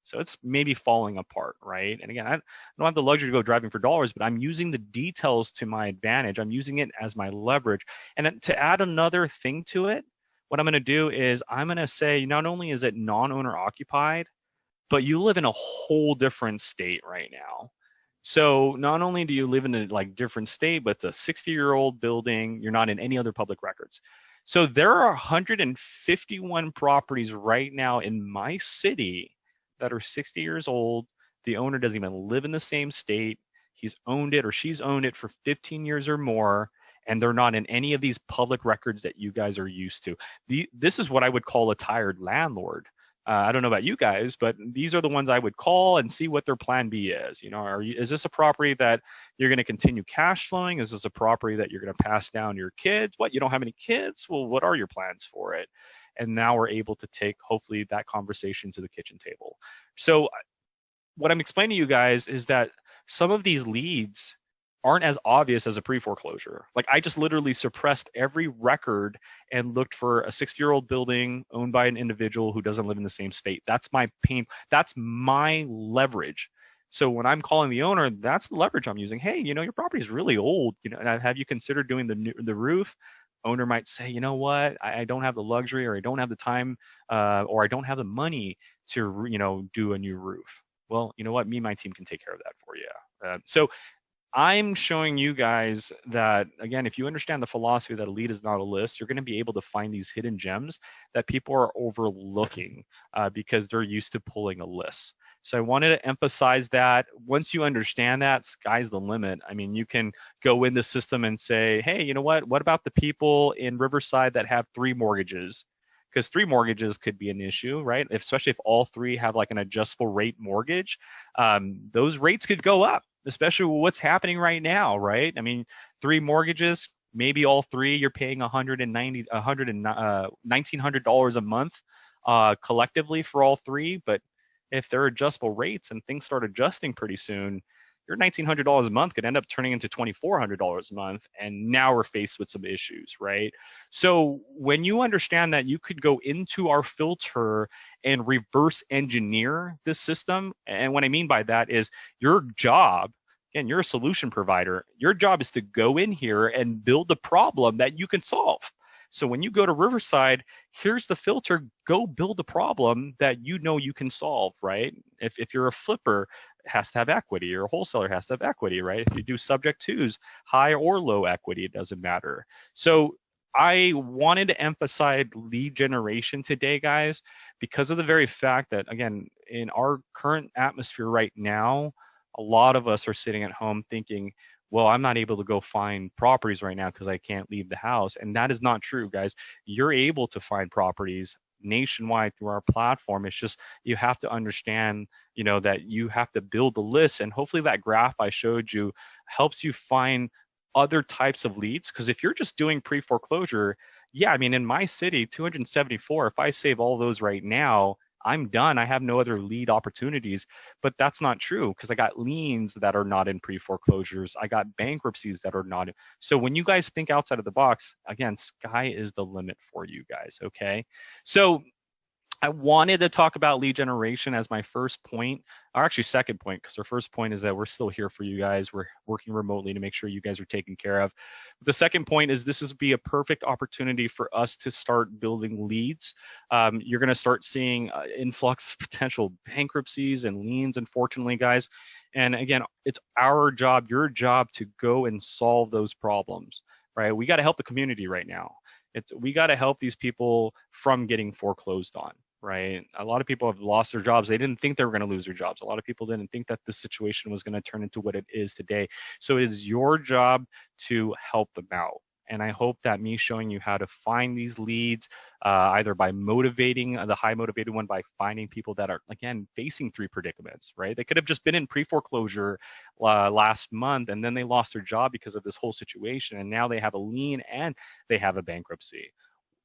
So it's maybe falling apart, right? And again, I don't have the luxury to go driving for dollars, but I'm using the details to my advantage. I'm using it as my leverage. And to add another thing to it, what I'm going to do is I'm going to say not only is it non-owner occupied, but you live in a whole different state right now. So not only do you live in a different state, but it's a 60-year-old building. You're not in any other public records. So there are 151 properties right now in my city that are 60 years old. The owner doesn't even live in the same state. He's owned it or she's owned it for 15 years or more, and they're not in any of these public records that you guys are used to. This is what I would call a tired landlord. I don't know about you guys, but these are the ones I would call and see what their plan B is. Is this a property that you're going to continue cash flowing? Is this a property that you're going to pass down to your kids? What, you don't have any kids? Well, what are your plans for it? And now we're able to take, hopefully, that conversation to the kitchen table. So what I'm explaining to you guys is that some of these leads aren't as obvious as a pre-foreclosure. Like I just literally suppressed every record and looked for a 60-year-old building owned by an individual who doesn't live in the same state. That's my pain. That's my leverage. So when I'm calling the owner, that's the leverage I'm using. Hey, your property is really old. And have you considered doing the roof? Owner might say, you know what, I don't have the luxury, or I don't have the time, or I don't have the money to, do a new roof. Well, you know what, me and my team can take care of that for you. So I'm showing you guys that, again, if you understand the philosophy that a lead is not a list, you're going to be able to find these hidden gems that people are overlooking because they're used to pulling a list. So I wanted to emphasize that. Once you understand that, sky's the limit. I mean, you can go in the system and say, hey, you know what about the people in Riverside that have 3 mortgages? Because 3 mortgages could be an issue, right? Especially if all 3 have like an adjustable rate mortgage, those rates could go up, especially with what's happening right now, right? I mean, 3 mortgages, maybe all 3 you're paying $1,900 a month collectively for all 3, but if they're adjustable rates and things start adjusting pretty soon, your $1,900 a month could end up turning into $2,400 a month, and now we're faced with some issues, right? So when you understand that you could go into our filter and reverse engineer this system, and what I mean by that is your job, again, you're a solution provider, your job is to go in here and build the problem that you can solve. So when you go to Riverside, here's the filter, go build a problem that you can solve, right? If you're a flipper, it has to have equity, or a wholesaler has to have equity, right? If you do subject twos, high or low equity, it doesn't matter. So I wanted to emphasize lead generation today, guys, because of the very fact that, again, in our current atmosphere right now, a lot of us are sitting at home thinking, well, I'm not able to go find properties right now because I can't leave the house. And that is not true, guys. You're able to find properties nationwide through our platform. It's just you have to understand, that you have to build a list, and hopefully that graph I showed you helps you find other types of leads. Because if you're just doing pre-foreclosure, yeah, I mean, in my city, 274, if I save all those right now, I'm done. I have no other lead opportunities. But that's not true, because I got liens that are not in pre-foreclosures. I got bankruptcies that are not. So when you guys think outside of the box, again, sky is the limit for you guys, okay? So I wanted to talk about lead generation as my first point, or actually second point, because our first point is that we're still here for you guys. We're working remotely to make sure you guys are taken care of. The second point is this is be a perfect opportunity for us to start building leads. You're going to start seeing influx of potential bankruptcies and liens, unfortunately, guys. And again, it's our job, your job, to go and solve those problems, right? We got to help the community right now. We got to help these people from getting foreclosed on, right? A lot of people have lost their jobs. They didn't think they were going to lose their jobs. A lot of people didn't think that this situation was going to turn into what it is today. So it is your job to help them out. And I hope that me showing you how to find these leads, either by motivating the high motivated one, by finding people that are, again, facing three predicaments, right? They could have just been in pre-foreclosure last month, and then they lost their job because of this whole situation. And now they have a lien and they have a bankruptcy.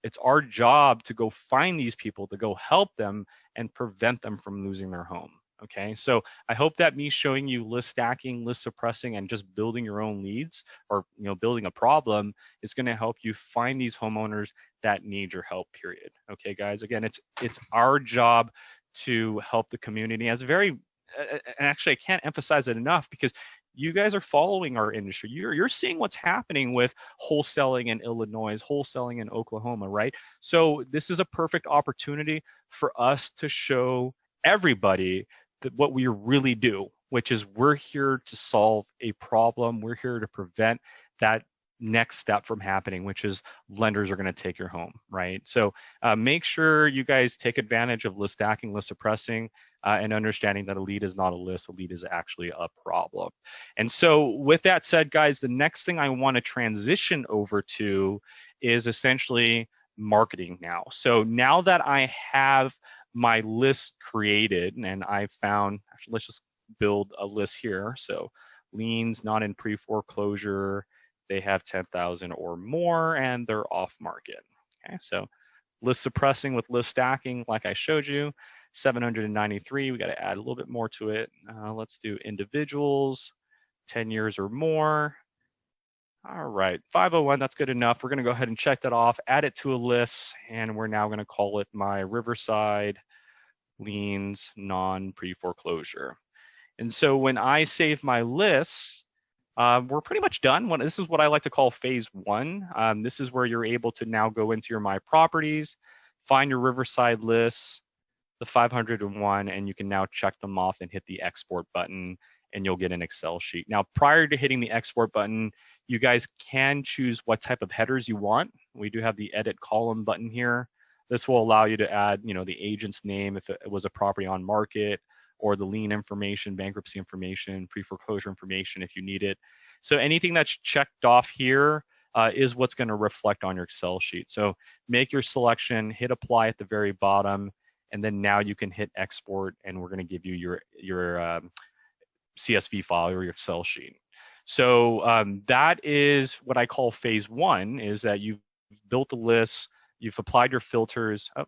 It's our job to go find these people, to go help them and prevent them from losing their home. Okay, so I hope that me showing you list stacking, list suppressing, and just building your own leads, or building a problem, is going to help you find these homeowners that need your help. Period. Okay, guys. Again, it's our job to help the community. As and actually, I can't emphasize it enough, because you guys are following our industry. You're seeing what's happening with wholesaling in Illinois, wholesaling in Oklahoma, right? So this is a perfect opportunity for us to show everybody that what we really do, which is we're here to solve a problem. We're here to prevent that next step from happening, which is lenders are going to take your home, right? So make sure you guys take advantage of list stacking, list suppressing, and understanding that a lead is not a list. A lead is actually a problem. And so with that said, guys, the next thing I want to transition over to is essentially marketing now. So now that I have my list created, and I found, actually, let's just build a list here. So liens not in pre-foreclosure, they have 10,000 or more, and they're off market. Okay, so list suppressing with list stacking, like I showed you, 793. We got to add a little bit more to it. Let's do individuals, 10 years or more. All right, 501, that's good enough. We're going to go ahead and check that off, add it to a list, and we're now going to call it my Riverside liens non-pre-foreclosure. And so when I save my list, we're pretty much done. This is what I like to call phase one. This is where you're able to now go into your My Properties, find your Riverside lists, the 501, and you can now check them off and hit the export button, and you'll get an Excel sheet. Now, prior to hitting the export button, you guys can choose what type of headers you want. We do have the edit column button here. This will allow you to add, the agent's name if it was a property on market, or the lien information, bankruptcy information, pre-foreclosure information if you need it. So anything that's checked off here is what's going to reflect on your Excel sheet. So make your selection, hit apply at the very bottom, and then now you can hit export, and we're going to give you your CSV file or your Excel sheet. So that is what I call phase one, is that you've built a list, you've applied your filters. Oh,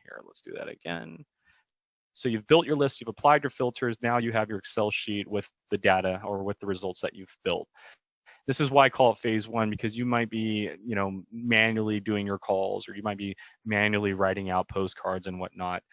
here, let's do that again. So you've built your list, you've applied your filters, now you have your Excel sheet with the data or with the results that you've built. This is why I call it phase one, because you might be, manually doing your calls, or you might be manually writing out postcards and whatnot.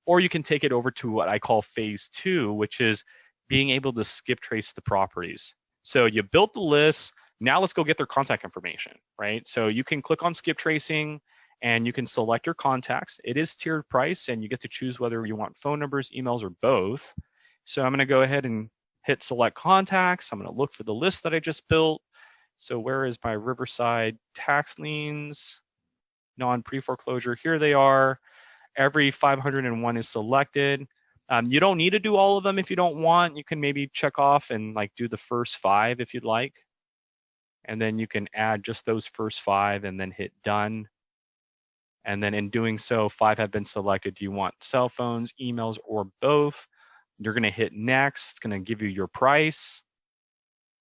Or you can take it over to what I call phase two, which is being able to skip trace the properties. So you built the list, now let's go get their contact information, right? So you can click on skip tracing, and you can select your contacts. It is tiered price, and you get to choose whether you want phone numbers, emails, or both. So I'm going to go ahead and hit select contacts. I'm going to look for the list that I just built. So where is my Riverside tax liens, non-pre-foreclosure? Here they are. Every 501 is selected. You don't need to do all of them if you don't want. You can maybe check off and like do the first 5 if you'd like. And then you can add just those first 5 and then hit done. And then in doing so, 5 have been selected. Do you want cell phones, emails, or both? You're going to hit next. It's going to give you your price.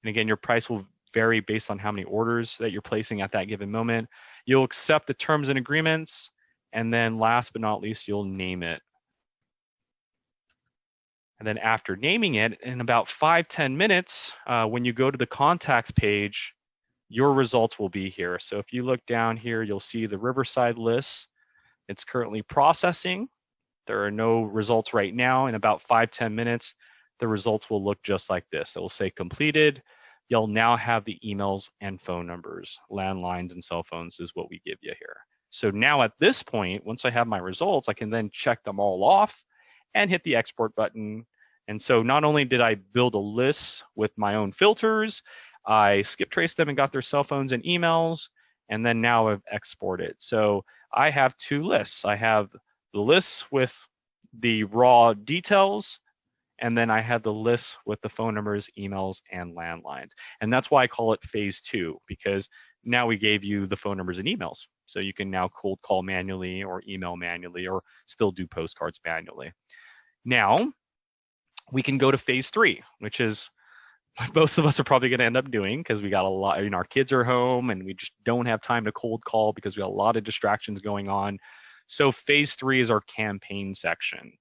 And again, your price will vary based on how many orders that you're placing at that given moment. You'll accept the terms and agreements. And then last but not least, you'll name it. And then after naming it, in about 5-10 minutes, when you go to the contacts page, your results will be here. So if you look down here, you'll see the Riverside list. It's currently processing. There are no results right now. In about 5-10 minutes, the results will look just like this. It will say completed. You'll now have the emails and phone numbers. Landlines and cell phones is what we give you here. So now at this point, once I have my results, I can then check them all off and hit the export button. And so not only did I build a list with my own filters, I skip traced them and got their cell phones and emails, and then now I've exported. So I have 2 lists. I have the list with the raw details, and then I have the list with the phone numbers, emails, and landlines. And that's why I call it phase 2, because now we gave you the phone numbers and emails. So you can now cold call manually or email manually or still do postcards manually. Now we can go to phase 3, which is what most of us are probably going to end up doing because we got a lot, our kids are home and we just don't have time to cold call because we got a lot of distractions going on. So phase 3 is our campaign section.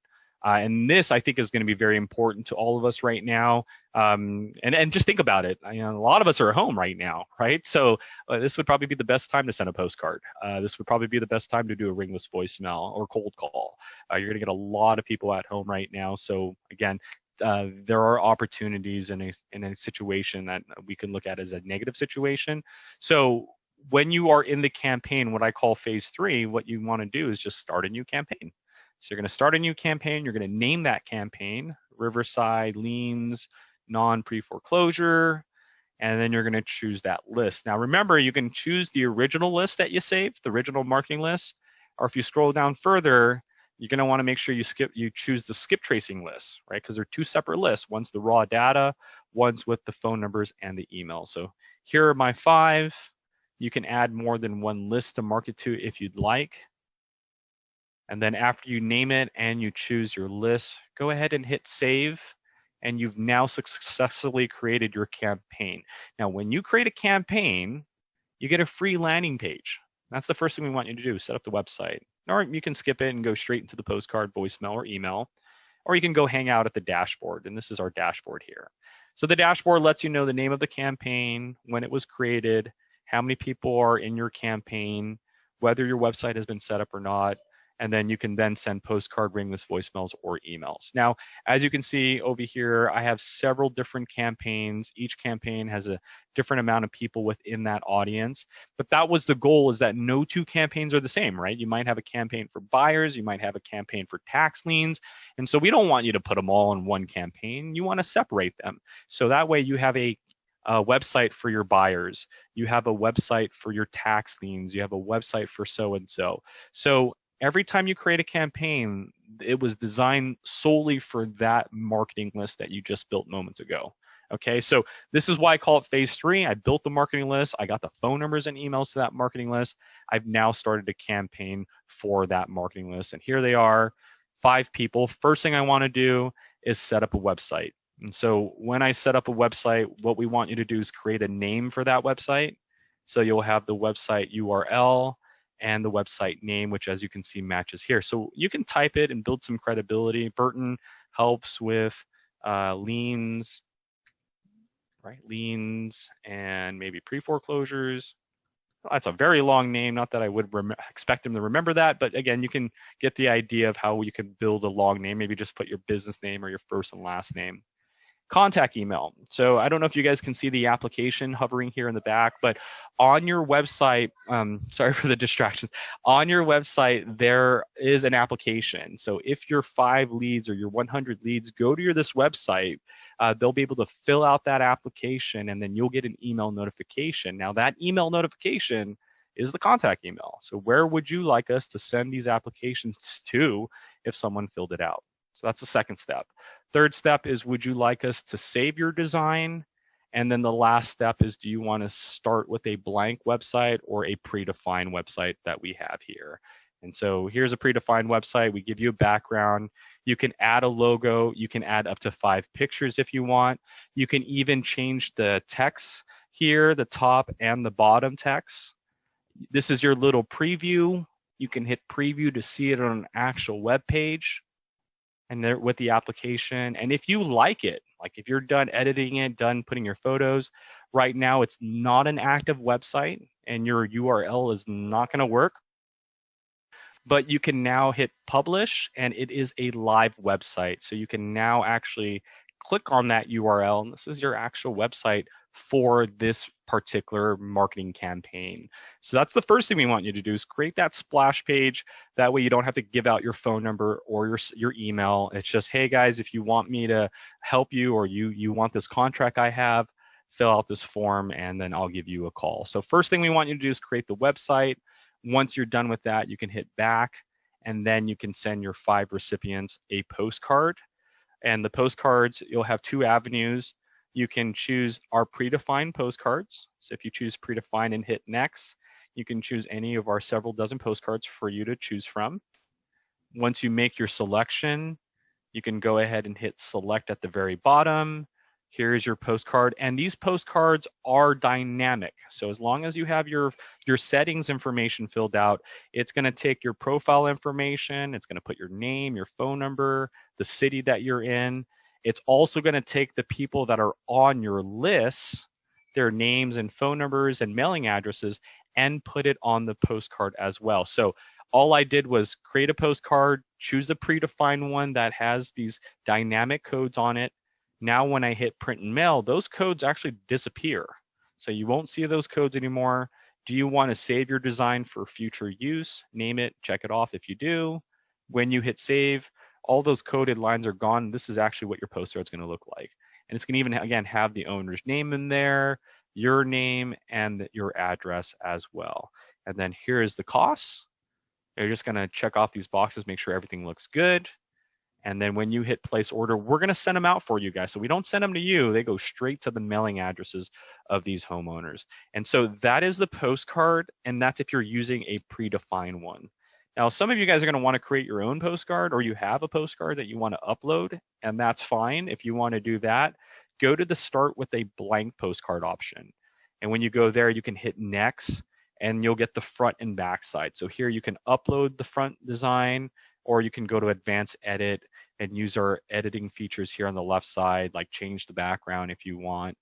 And this, I think, is going to be very important to all of us right now. And just think about it. A lot of us are at home right now, right? So this would probably be the best time to send a postcard. This would probably be the best time to do a ringless voicemail or cold call. You're going to get a lot of people at home right now. So again, there are opportunities in a situation that we can look at as a negative situation. So when you are in the campaign, what I call phase 3, what you want to do is just start a new campaign. So you're going to start a new campaign. You're going to name that campaign Riverside Liens Non-Pre-Foreclosure, and then you're going to choose that list. Now remember, you can choose the original list that you saved, the original marketing list, or if you scroll down further, you're going to want to make sure you choose the skip tracing list, right? Because they're 2 separate lists. One's the raw data, one's with the phone numbers and the email. So here are my 5. You can add more than 1 list to market to if you'd like. And then after you name it and you choose your list, go ahead and hit save. And you've now successfully created your campaign. Now, when you create a campaign, you get a free landing page. That's the first thing we want you to do, set up the website. Or you can skip it and go straight into the postcard, voicemail, or email. Or you can go hang out at the dashboard, and this is our dashboard here. So the dashboard lets you know the name of the campaign, when it was created, how many people are in your campaign, whether your website has been set up or not, and then you can then send postcard, ringless voicemails, or emails. Now, as you can see over here, I have several different campaigns. Each campaign has a different amount of people within that audience, but that was the goal, is that no 2 campaigns are the same, right? You might have a campaign for buyers, you might have a campaign for tax liens, and so we don't want you to put them all in one campaign. You want to separate them. So that way you have a website for your buyers, you have a website for your tax liens, you have a website for so-and-so. So every time you create a campaign, it was designed solely for that marketing list that you just built moments ago. Okay, so this is why I call it phase 3. I built the marketing list. I got the phone numbers and emails to that marketing list. I've now started a campaign for that marketing list. And here they are, 5 people. First thing I want to do is set up a website. And so when I set up a website, what we want you to do is create a name for that website. So you'll have the website URL and the website name, which as you can see matches here. So you can type it and build some credibility. Burton helps with liens, right? Liens and maybe pre-foreclosures. That's a very long name, not that I would expect him to remember that, but again, you can get the idea of how you can build a long name. Maybe just put your business name or your first and last name. Contact email. So I don't know if you guys can see the application hovering here in the back, but on your website, sorry for the distractions, on your website, there is an application. So if your 5 leads or your 100 leads go to this website, they'll be able to fill out that application and then you'll get an email notification. Now that email notification is the contact email. So where would you like us to send these applications to if someone filled it out? So that's the second step. Third step is, would you like us to save your design? And then the last step is, do you want to start with a blank website or a predefined website that we have here? And so here's a predefined website. We give you a background. You can add a logo. You can add up to 5 pictures if you want. You can even change the text here, the top and the bottom text. This is your little preview. You can hit preview to see it on an actual web page and there with the application. And if you like it, like if you're done editing it, done putting your photos, right now it's not an active website and your URL is not going to work, but you can now hit publish and it is a live website. So you can now actually click on that URL and this is your actual website for this particular marketing campaign. So that's the first thing we want you to do, is create that splash page. That way you don't have to give out your phone number or your email. It's just, hey guys, if you want me to help you or you want this contract I have, fill out this form and then I'll give you a call. So first thing we want you to do is create the website. Once you're done with that, you can hit back and then you can send your 5 recipients a postcard. And the postcards, you'll have 2 avenues. You can choose our predefined postcards. So if you choose predefined and hit next, you can choose any of our several dozen postcards for you to choose from. Once you make your selection, you can go ahead and hit select at the very bottom. Here's your postcard, and these postcards are dynamic. So as long as you have your settings information filled out, it's going to take your profile information, it's going to put your name, your phone number, the city that you're in. It's also going to take the people that are on your list, their names and phone numbers and mailing addresses, and put it on the postcard as well. So all I did was create a postcard, choose a predefined one that has these dynamic codes on it. Now when I hit print and mail, those codes actually disappear. So you won't see those codes anymore. Do you want to save your design for future use? Name it, check it off if you do. When you hit save, all those coded lines are gone. This is actually what your postcard is going to look like. And it's going to even, again, have the owner's name in there, your name, and your address as well. And then here is the costs. You're just going to check off these boxes, make sure everything looks good. And then when you hit place order, we're going to send them out for you guys. So we don't send them to you. They go straight to the mailing addresses of these homeowners. And so that is the postcard. And that's if you're using a predefined one. Now, some of you guys are going to want to create your own postcard, or you have a postcard that you want to upload, and that's fine. If you want to do that, go to the start with a blank postcard option. And when you go there, you can hit next and you'll get the front and back side. So here you can upload the front design, or you can go to advanced edit and use our editing features here on the left side, like change the background if you want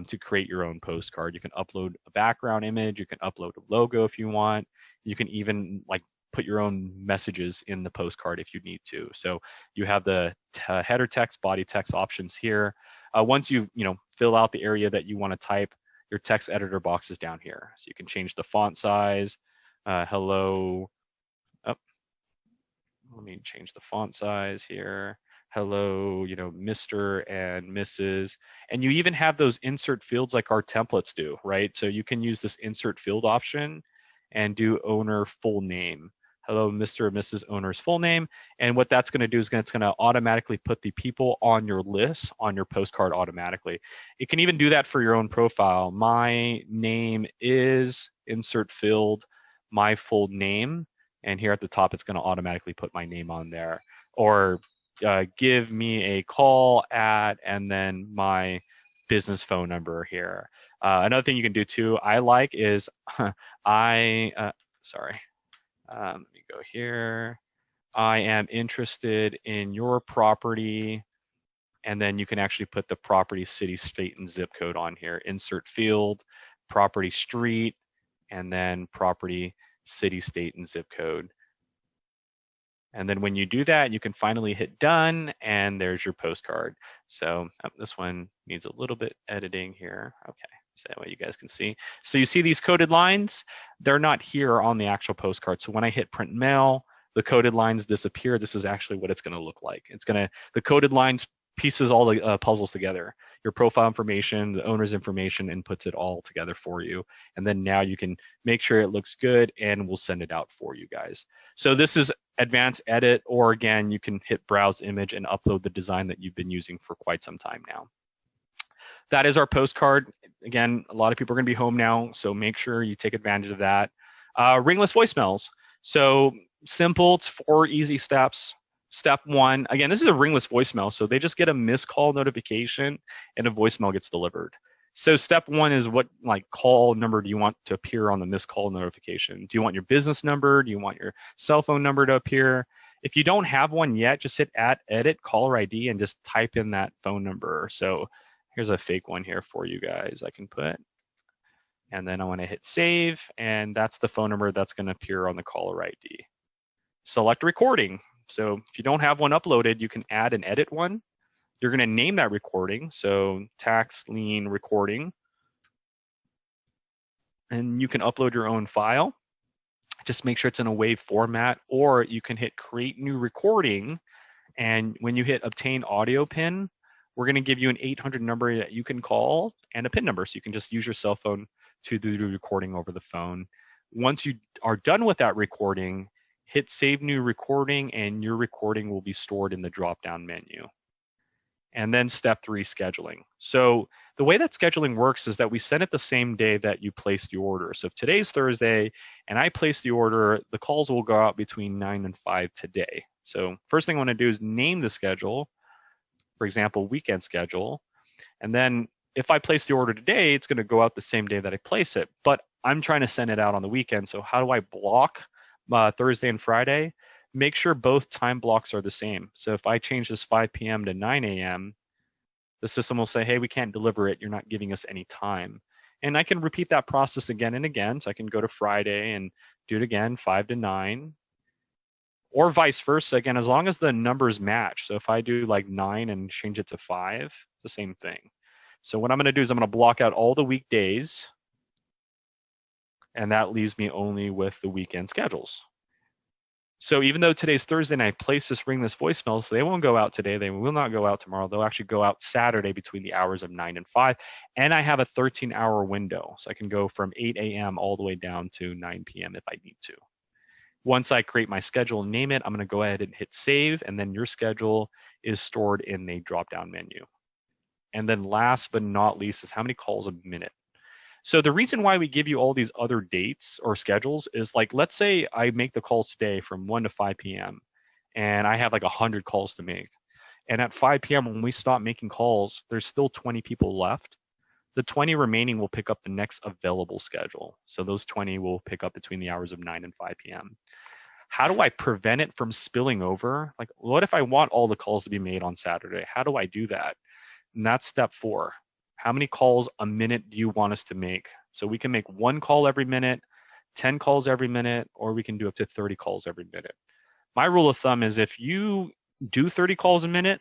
to create your own postcard. You can upload a background image, you can upload a logo if you want. You can even like put your own messages in the postcard if you need to. So you have the header text, body text options here. Once you fill out the area that you want to type, your text editor box is down here. So you can change the font size. Hello. Oh, let me change the font size here. Hello, Mr. and Mrs. And you even have those insert fields like our templates do, right? So you can use this insert field option and do owner full name. Hello, Mr. and Mrs. owner's full name. And what that's going to do is it's going to automatically put the people on your list on your postcard automatically. It can even do that for your own profile. My name is insert field, my full name. And here at the top, it's going to automatically put my name on there. Or give me a call at, and then my business phone number here. Another thing you can do too, I like is let me go here. I am interested in your property, and then you can actually put the property, city, state, and zip code on here. Insert field, property, street, and then property, city, state, and zip code. And then when you do that, you can finally hit done, and there's your postcard. So this one needs a little bit editing here. Okay. So that way you guys can see. So you see these coded lines, they're not here on the actual postcard. So when I hit print mail, the coded lines disappear. This is actually what it's going to look like. The coded lines pieces all the puzzles together. Your profile information, the owner's information, and puts it all together for you. And then now you can make sure it looks good, and we'll send it out for you guys. So this is advanced edit, or again, you can hit browse image and upload the design that you've been using for quite some time now. That is our postcard. Again, a lot of people are going to be home now, so make sure you take advantage of that. Ringless voicemails. So simple, it's 4 easy steps. Step 1, again, this is a ringless voicemail, so they just get a missed call notification and a voicemail gets delivered. So step 1 is what call number do you want to appear on the missed call notification? Do you want your business number? Do you want your cell phone number to appear? If you don't have one yet, just hit add edit caller ID and just type in that phone number. So here's a fake one here for you guys I can put. And then I want to hit save, and that's the phone number that's going to appear on the caller ID. Select recording. So if you don't have one uploaded, you can add and edit one. You're going to name that recording. So tax lien recording. And you can upload your own file. Just make sure it's in a WAV format, or you can hit create new recording. And when you hit obtain audio pin, we're going to give you an 800 number that you can call and a pin number. So you can just use your cell phone to do the recording over the phone. Once you are done with that recording, hit save new recording, and your recording will be stored in the drop-down menu. And then step 3, scheduling. So the way that scheduling works is that we send it the same day that you place the order. So if today's Thursday and I place the order, the calls will go out between 9 and 5 today. So first thing I want to do is name the schedule, for example, weekend schedule. And then if I place the order today, it's going to go out the same day that I place it. But I'm trying to send it out on the weekend. So how do I block Thursday and Friday? Make sure both time blocks are the same. So if I change this 5 p.m. to 9 a.m., the system will say, hey, we can't deliver it. You're not giving us any time. And I can repeat that process again and again. So I can go to Friday and do it again, 5 to 9. Or vice versa, again, as long as the numbers match. So if I do like 9 and change it to 5, it's the same thing. So what I'm going to do is I'm going to block out all the weekdays, and that leaves me only with the weekend schedules. So even though today's Thursday and I place this ringless voicemail, so they won't go out today, they will not go out tomorrow, they'll actually go out Saturday between the hours of 9 and 5, and I have a 13-hour window, so I can go from 8 a.m. all the way down to 9 p.m. if I need to. Once I create my schedule and name it, I'm going to go ahead and hit save, and then your schedule is stored in the drop-down menu. And then last but not least is how many calls a minute. So the reason why we give you all these other dates or schedules is like, let's say I make the calls today from 1 to 5 p.m. and I have like 100 calls to make. And at 5 p.m. when we stop making calls, there's still 20 people left. The 20 remaining will pick up the next available schedule. So those 20 will pick up between the hours of 9 and 5 p.m. How do I prevent it from spilling over? Like, what if I want all the calls to be made on Saturday? How do I do that? And that's step 4. How many calls a minute do you want us to make? So we can make 1 call every minute, 10 calls every minute, or we can do up to 30 calls every minute. My rule of thumb is if you do 30 calls a minute,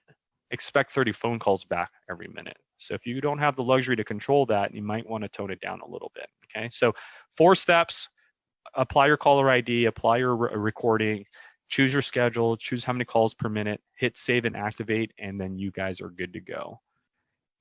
expect 30 phone calls back every minute. So if you don't have the luxury to control that, you might want to tone it down a little bit, okay? So 4 steps: apply your caller ID, apply your recording, choose your schedule, choose how many calls per minute, hit save and activate, and then you guys are good to go.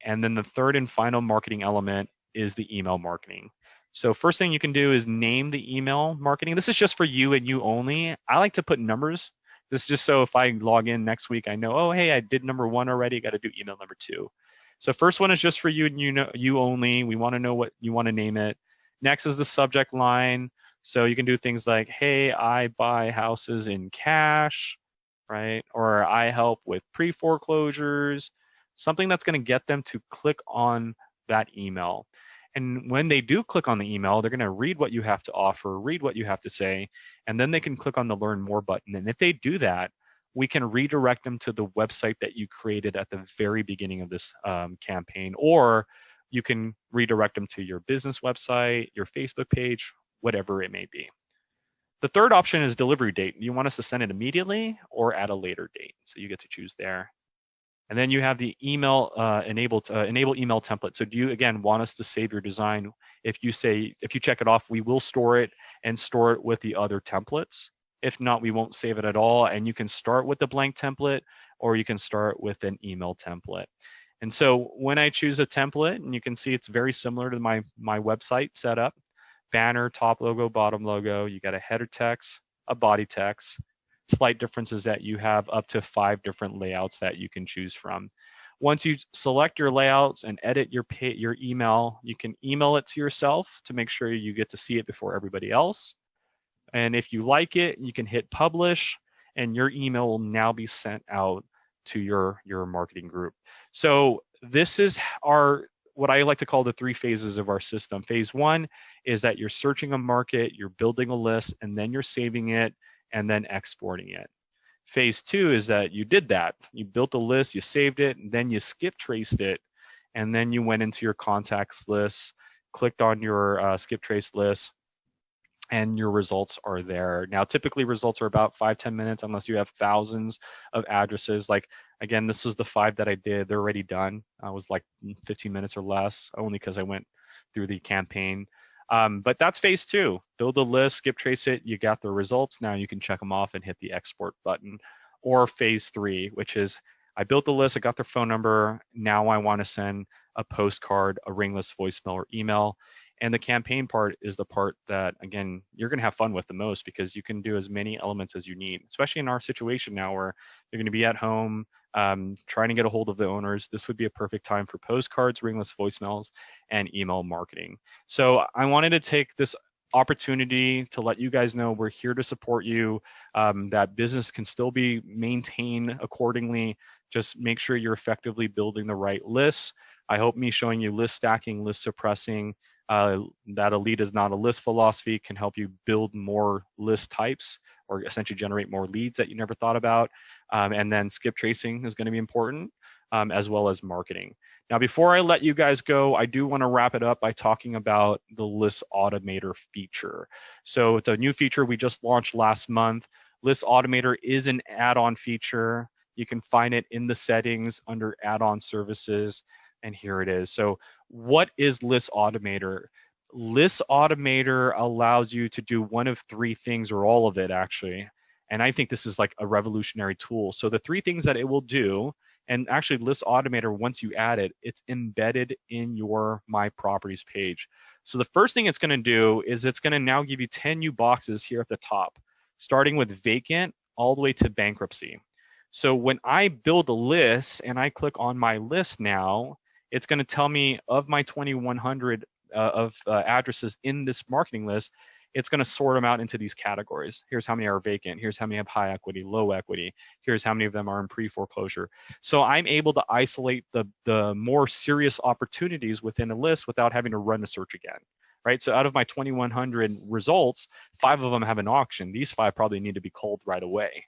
And then the third and final marketing element is the email marketing. So first thing you can do is name the email marketing. This is just for you and you only. I like to put numbers. This is just so if I log in next week, I know, oh, hey, I did number 1 already, got to do email number 2. So first one is just for you and you only. We want to know what you want to name it. Next is the subject line. So you can do things like, hey, I buy houses in cash, right? Or I help with pre-foreclosures. Something that's going to get them to click on that email. And when they do click on the email, they're going to read what you have to offer, read what you have to say, and then they can click on the Learn More button. And if they do that, we can redirect them to the website that you created at the very beginning of this campaign, or you can redirect them to your business website, your Facebook page, whatever it may be. The third option is delivery date. You want us to send it immediately or at a later date? So you get to choose there. And then you have the email enable email template. So do you, again, want us to save your design? If you check it off, we will store it and store it with the other templates. If not, we won't save it at all. And you can start with the blank template, or you can start with an email template. And so when I choose a template, and you can see it's very similar to my website setup, banner, top logo, bottom logo, you got a header text, a body text. Slight difference is that you have up to 5 different layouts that you can choose from. Once you select your layouts and edit your email, you can email it to yourself to make sure you get to see it before everybody else. And if you like it, you can hit publish, and your email will now be sent out to your marketing group. So this is what I like to call the 3 phases of our system. Phase 1 is that you're searching a market, you're building a list, and then you're saving it and then exporting it. Phase 2 is that you did that. You built a list, you saved it, and then you skip traced it, and then you went into your contacts list, clicked on your skip trace list, and your results are there. Now, typically results are about 5-10 minutes unless you have thousands of addresses. Like, again, this was the 5 that I did. They're already done. I was like 15 minutes or less, only because I went through the campaign. But that's phase 2. Build a list, skip trace it, you got the results. Now you can check them off and hit the export button. Or phase 3, which is I built the list, I got their phone number. Now I want to send a postcard, a ringless voicemail or email. And the campaign part is the part that, again, you're going to have fun with the most, because you can do as many elements as you need, especially in our situation now where you're going to be at home trying to get a hold of the owners. This would be a perfect time for postcards, ringless voicemails, and email marketing. So I wanted to take this opportunity to let you guys know we're here to support you, that business can still be maintained accordingly. Just make sure you're effectively building the right lists. I hope me showing you list stacking, list suppressing, that a lead is not a list philosophy can help you build more list types, or essentially generate more leads that you never thought about. And then skip tracing is going to be important, as well as marketing. Now, before I let you guys go, I do want to wrap it up by talking about the List Automator feature. So it's a new feature we just launched last month. List Automator is an add-on feature. You can find it in the settings under add-on services, and here it is. So what is List Automator? List Automator allows you to do one of 3 things, or all of it actually. And I think this is like a revolutionary tool. So the 3 things that it will do, and actually List Automator, once you add it, it's embedded in your My Properties page. So the first thing it's going to do is it's going to now give you 10 new boxes here at the top, starting with vacant all the way to bankruptcy. So when I build a list and I click on my list now, it's going to tell me of my 2,100 addresses in this marketing list, it's going to sort them out into these categories. Here's how many are vacant. Here's how many have high equity, low equity. Here's how many of them are in pre-foreclosure. So I'm able to isolate the more serious opportunities within a list without having to run the search again, right? So out of my 2,100 results, 5 of them have an auction. These 5 probably need to be culled right away.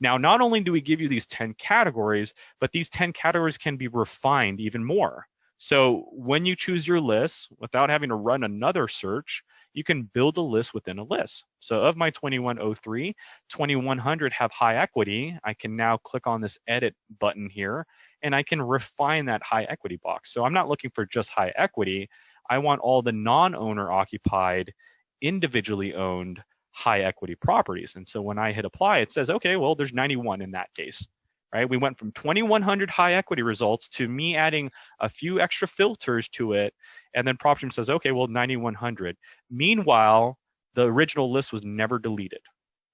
Now, not only do we give you these 10 categories, but these 10 categories can be refined even more. So when you choose your list, without having to run another search, you can build a list within a list. So of my 2103, 2100 have high equity. I can now click on this edit button here, and I can refine that high equity box. So I'm not looking for just high equity. I want all the non-owner occupied, individually owned, high equity properties. And so when I hit apply, it says, okay, well, there's 91 in that case, right? We went from 2,100 high equity results to me adding a few extra filters to it. And then Propstream says, okay, well, 9,100. Meanwhile, the original list was never deleted,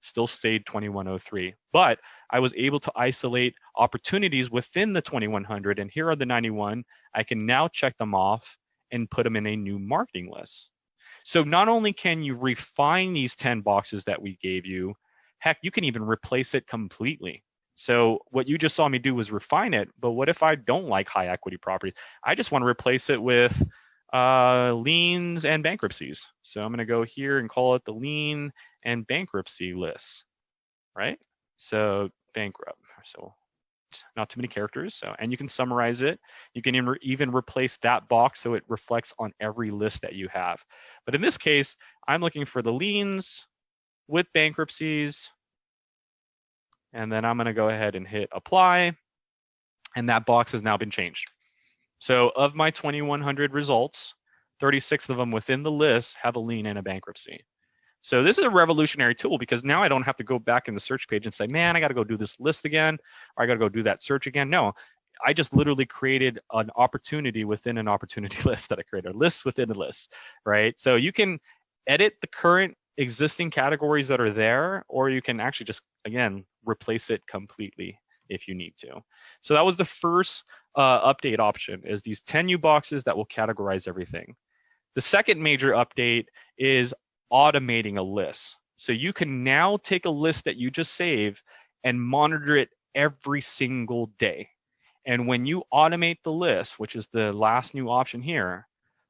still stayed 2103. But I was able to isolate opportunities within the 2,100. And here are the 91. I can now check them off and put them in a new marketing list. So not only can you refine these 10 boxes that we gave you, heck, you can even replace it completely. So what you just saw me do was refine it, but what if I don't like high equity properties? I just want to replace it with liens and bankruptcies. So I'm going to go here and call it the lien and bankruptcy list, right? So bankrupt. So not too many characters. So, and you can summarize it. You can even replace that box so it reflects on every list that you have. But in this case, I'm looking for the liens with bankruptcies. And then I'm going to go ahead and hit apply. And that box has now been changed. So of my 2,100 results, 36 of them within the list have a lien and a bankruptcy. So this is a revolutionary tool because now I don't have to go back in the search page and say, man, I got to go do this list again, or I got to go do that search again. No, I just literally created an opportunity within an opportunity list that I created, a list within a list, right? So you can edit the current existing categories that are there, or you can actually just, again, replace it completely if you need to. So that was the first update option, is these 10 new boxes that will categorize everything. The second major update is automating a list. So you can now take a list that you just saved and monitor it every single day. And when you automate the list, which is the last new option here,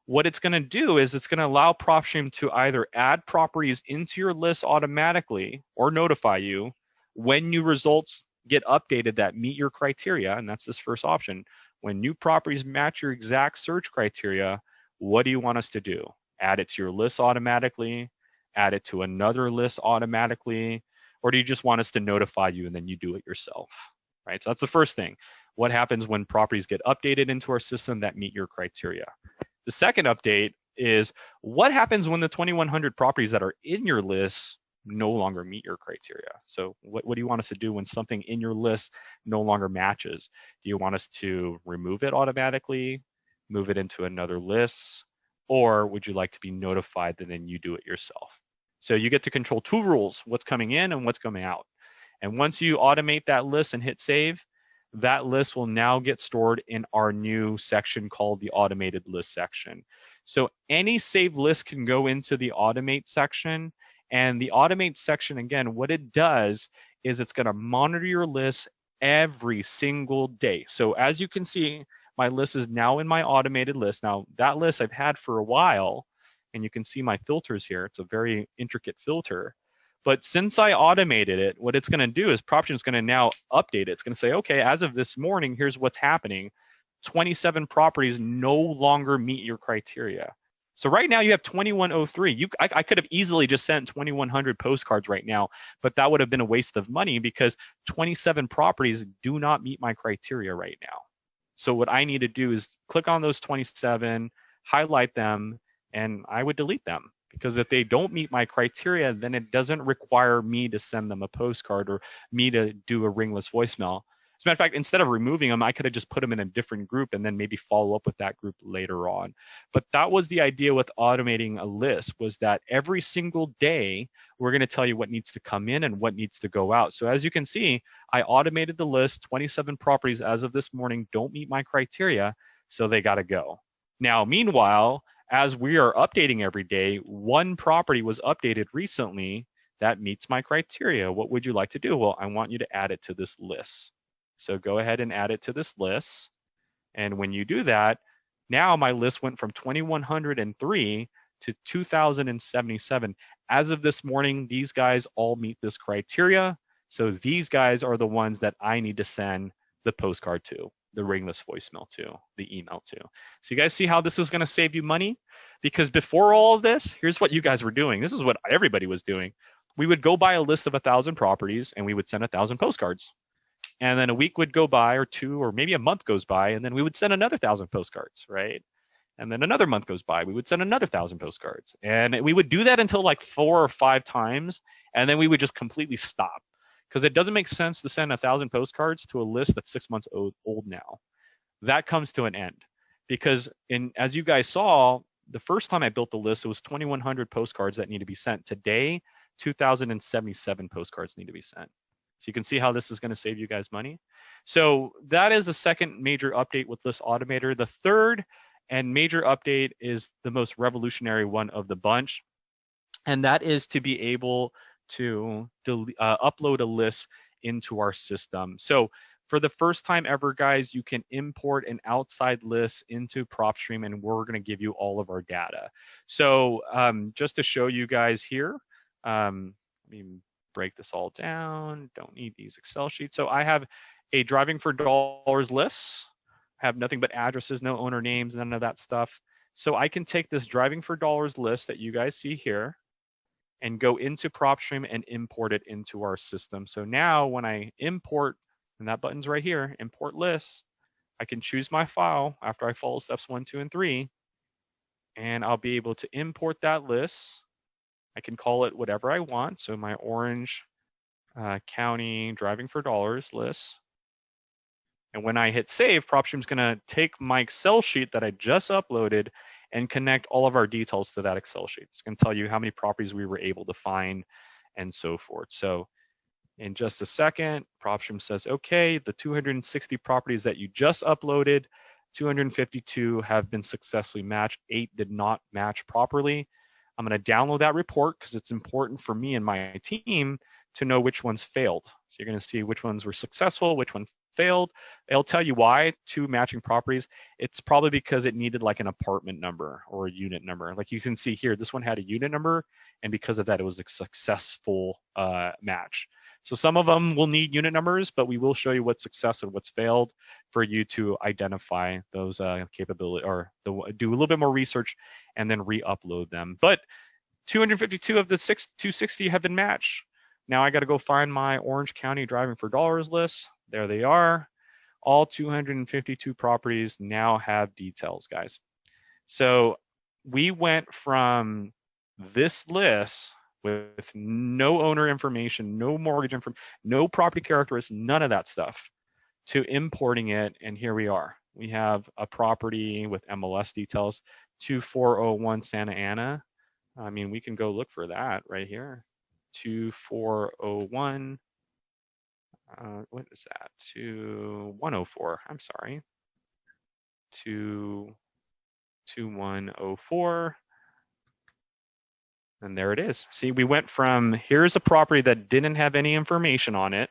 what it's going to do is it's going to allow Propstream to either add properties into your list automatically or notify you when new results get updated that meet your criteria, and that's this first option. When new properties match your exact search criteria, what do you want us to do? Add it to your list automatically, add it to another list automatically, or do you just want us to notify you and then you do it yourself, right? So that's the first thing. What happens when properties get updated into our system that meet your criteria? The second update is what happens when the 2,100 properties that are in your list no longer meet your criteria? So what do you want us to do when something in your list no longer matches? Do you want us to remove it automatically, move it into another list, or would you like to be notified and then you do it yourself? So you get to control two rules, what's coming in and what's coming out. And once you automate that list and hit save, that list will now get stored in our new section called the automated list section. So any saved list can go into the automate section. And the automate section, again, what it does is it's going to monitor your list every single day. So as you can see, my list is now in my automated list. Now, that list I've had for a while, and you can see my filters here. It's a very intricate filter. But since I automated it, what it's going to do is Propstream is going to now update it. It's going to say, okay, as of this morning, here's what's happening. 27 properties no longer meet your criteria. So right now you have 2103. I could have easily just sent 2,100 postcards right now, but that would have been a waste of money because 27 properties do not meet my criteria right now. So what I need to do is click on those 27, highlight them, and I would delete them. Because if they don't meet my criteria, then it doesn't require me to send them a postcard or me to do a ringless voicemail. As a matter of fact, instead of removing them, I could have just put them in a different group and then maybe follow up with that group later on. But that was the idea with automating a list, was that every single day, we're going to tell you what needs to come in and what needs to go out. So as you can see, I automated the list. 27 properties as of this morning don't meet my criteria, so they got to go. Now, meanwhile, as we are updating every day, one property was updated recently that meets my criteria. What would you like to do? Well, I want you to add it to this list. So go ahead and add it to this list. And when you do that, now my list went from 2,103 to 2,077. As of this morning, these guys all meet this criteria. So these guys are the ones that I need to send the postcard to, the ringless voicemail to, the email to. So you guys see how this is going to save you money? Because before all of this, here's what you guys were doing. This is what everybody was doing. We would go buy a list of 1,000 properties and we would send 1,000 postcards. And then a week would go by, or two, or maybe a month goes by, and then we would send another 1,000 postcards, right? And then another month goes by, we would send another 1,000 postcards. And we would do that until like 4 or 5 times, and then we would just completely stop. Because it doesn't make sense to send 1,000 postcards to a list that's 6 months old now. That comes to an end. Because as you guys saw, the first time I built the list, it was 2,100 postcards that need to be sent. Today, 2,077 postcards need to be sent. So you can see how this is going to save you guys money. So that is the second major update with List Automator. The third and major update is the most revolutionary one of the bunch, and that is to be able to upload a list into our system. So for the first time ever, guys, you can import an outside list into Propstream, and we're going to give you all of our data. So just to show you guys here, let me break this all down. Don't need these Excel sheets. So I have a driving for dollars list. I have nothing but addresses, no owner names, none of that stuff. So I can take this driving for dollars list that you guys see here and go into Propstream and import it into our system. So now when I import, and that button's right here, import lists, I can choose my file after I follow steps 1, 2, and 3, and I'll be able to import that list. I can call it whatever I want. So my Orange County driving for dollars list. And when I hit save, Propstream's gonna take my Excel sheet that I just uploaded and connect all of our details to that Excel sheet. It's gonna tell you how many properties we were able to find and so forth. So in just a second, Propstream says, okay, the 260 properties that you just uploaded, 252 have been successfully matched, 8 did not match properly. I'm gonna download that report because it's important for me and my team to know which ones failed. So you're gonna see which ones were successful, which one failed. It'll tell you why, 2 matching properties. It's probably because it needed like an apartment number or a unit number. Like you can see here, this one had a unit number, and because of that, it was a successful match. So some of them will need unit numbers, but we will show you what's success and what's failed for you to identify those capability, or do a little bit more research and then re-upload them. But 252 of the 260 have been matched. Now I got to go find my Orange County driving for dollars list. There they are. All 252 properties now have details, guys. So we went from this list with no owner information, no mortgage information, no property characteristics, none of that stuff, to importing it, and here we are. We have a property with MLS details, 2401 Santa Ana. I mean, we can go look for that right here. 2401, what is that? 2104, I'm sorry. 2104. And there it is. See, we went from here's a property that didn't have any information on it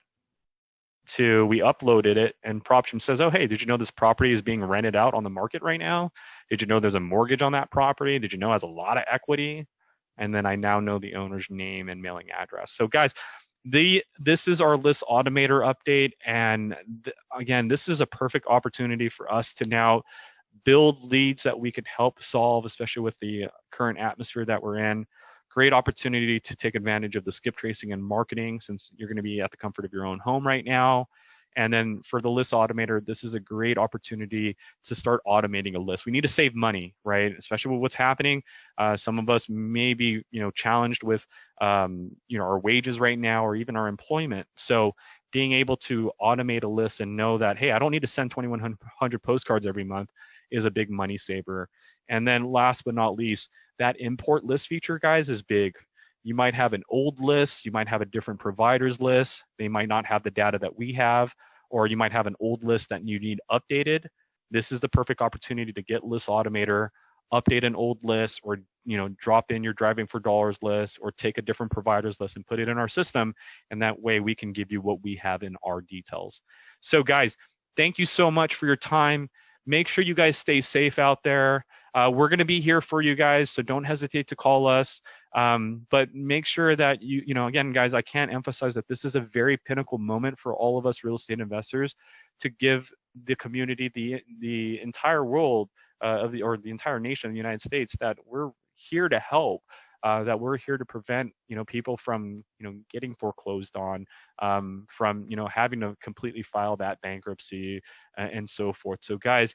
to we uploaded it, and Propstream says, oh, hey, did you know this property is being rented out on the market right now? Did you know there's a mortgage on that property? Did you know it has a lot of equity? And then I now know the owner's name and mailing address. So guys, this is our list automator update. And again, this is a perfect opportunity for us to now build leads that we can help solve, especially with the current atmosphere that we're in. Great opportunity to take advantage of the skip tracing and marketing, since you're going to be at the comfort of your own home right now. And then for the list automator, this is a great opportunity to start automating a list. We need to save money, right? Especially with what's happening. Some of us may be, challenged with, our wages right now, or even our employment. So being able to automate a list and know that, hey, I don't need to send 2,100 postcards every month is a big money saver. And then last but not least, that import list feature, guys, is big. You might have an old list, you might have a different provider's list, they might not have the data that we have, or you might have an old list that you need updated. This is the perfect opportunity to get List Automator, update an old list, or drop in your driving for dollars list, or take a different provider's list and put it in our system, and that way we can give you what we have in our details. So guys, thank you so much for your time. Make sure you guys stay safe out there. We're going to be here for you guys, so don't hesitate to call us. But make sure that again, guys, I can't emphasize that this is a very pinnacle moment for all of us real estate investors to give the community, the entire world or the entire nation of the United States, that we're here to help. That we're here to prevent people from getting foreclosed on, from having to completely file that bankruptcy and so forth. So guys,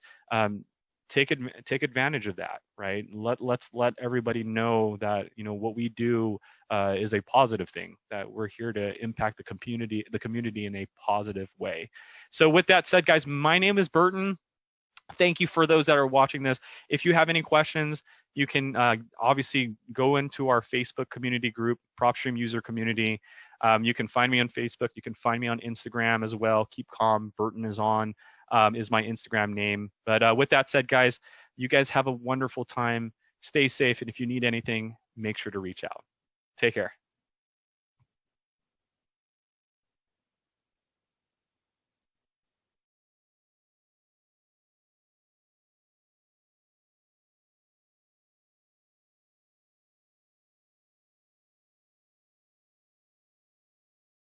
take advantage of that, right? Let's let everybody know that what we do is a positive thing, that we're here to impact the community in a positive way. So with that said, guys, my name is Burton. Thank you for those that are watching this. If you have any questions, you can obviously go into our Facebook community group, Propstream User Community. You can find me on Facebook. You can find me on Instagram as well. Keep calm. Burton is my Instagram name. But with that said, guys, you guys have a wonderful time. Stay safe. And if you need anything, make sure to reach out. Take care.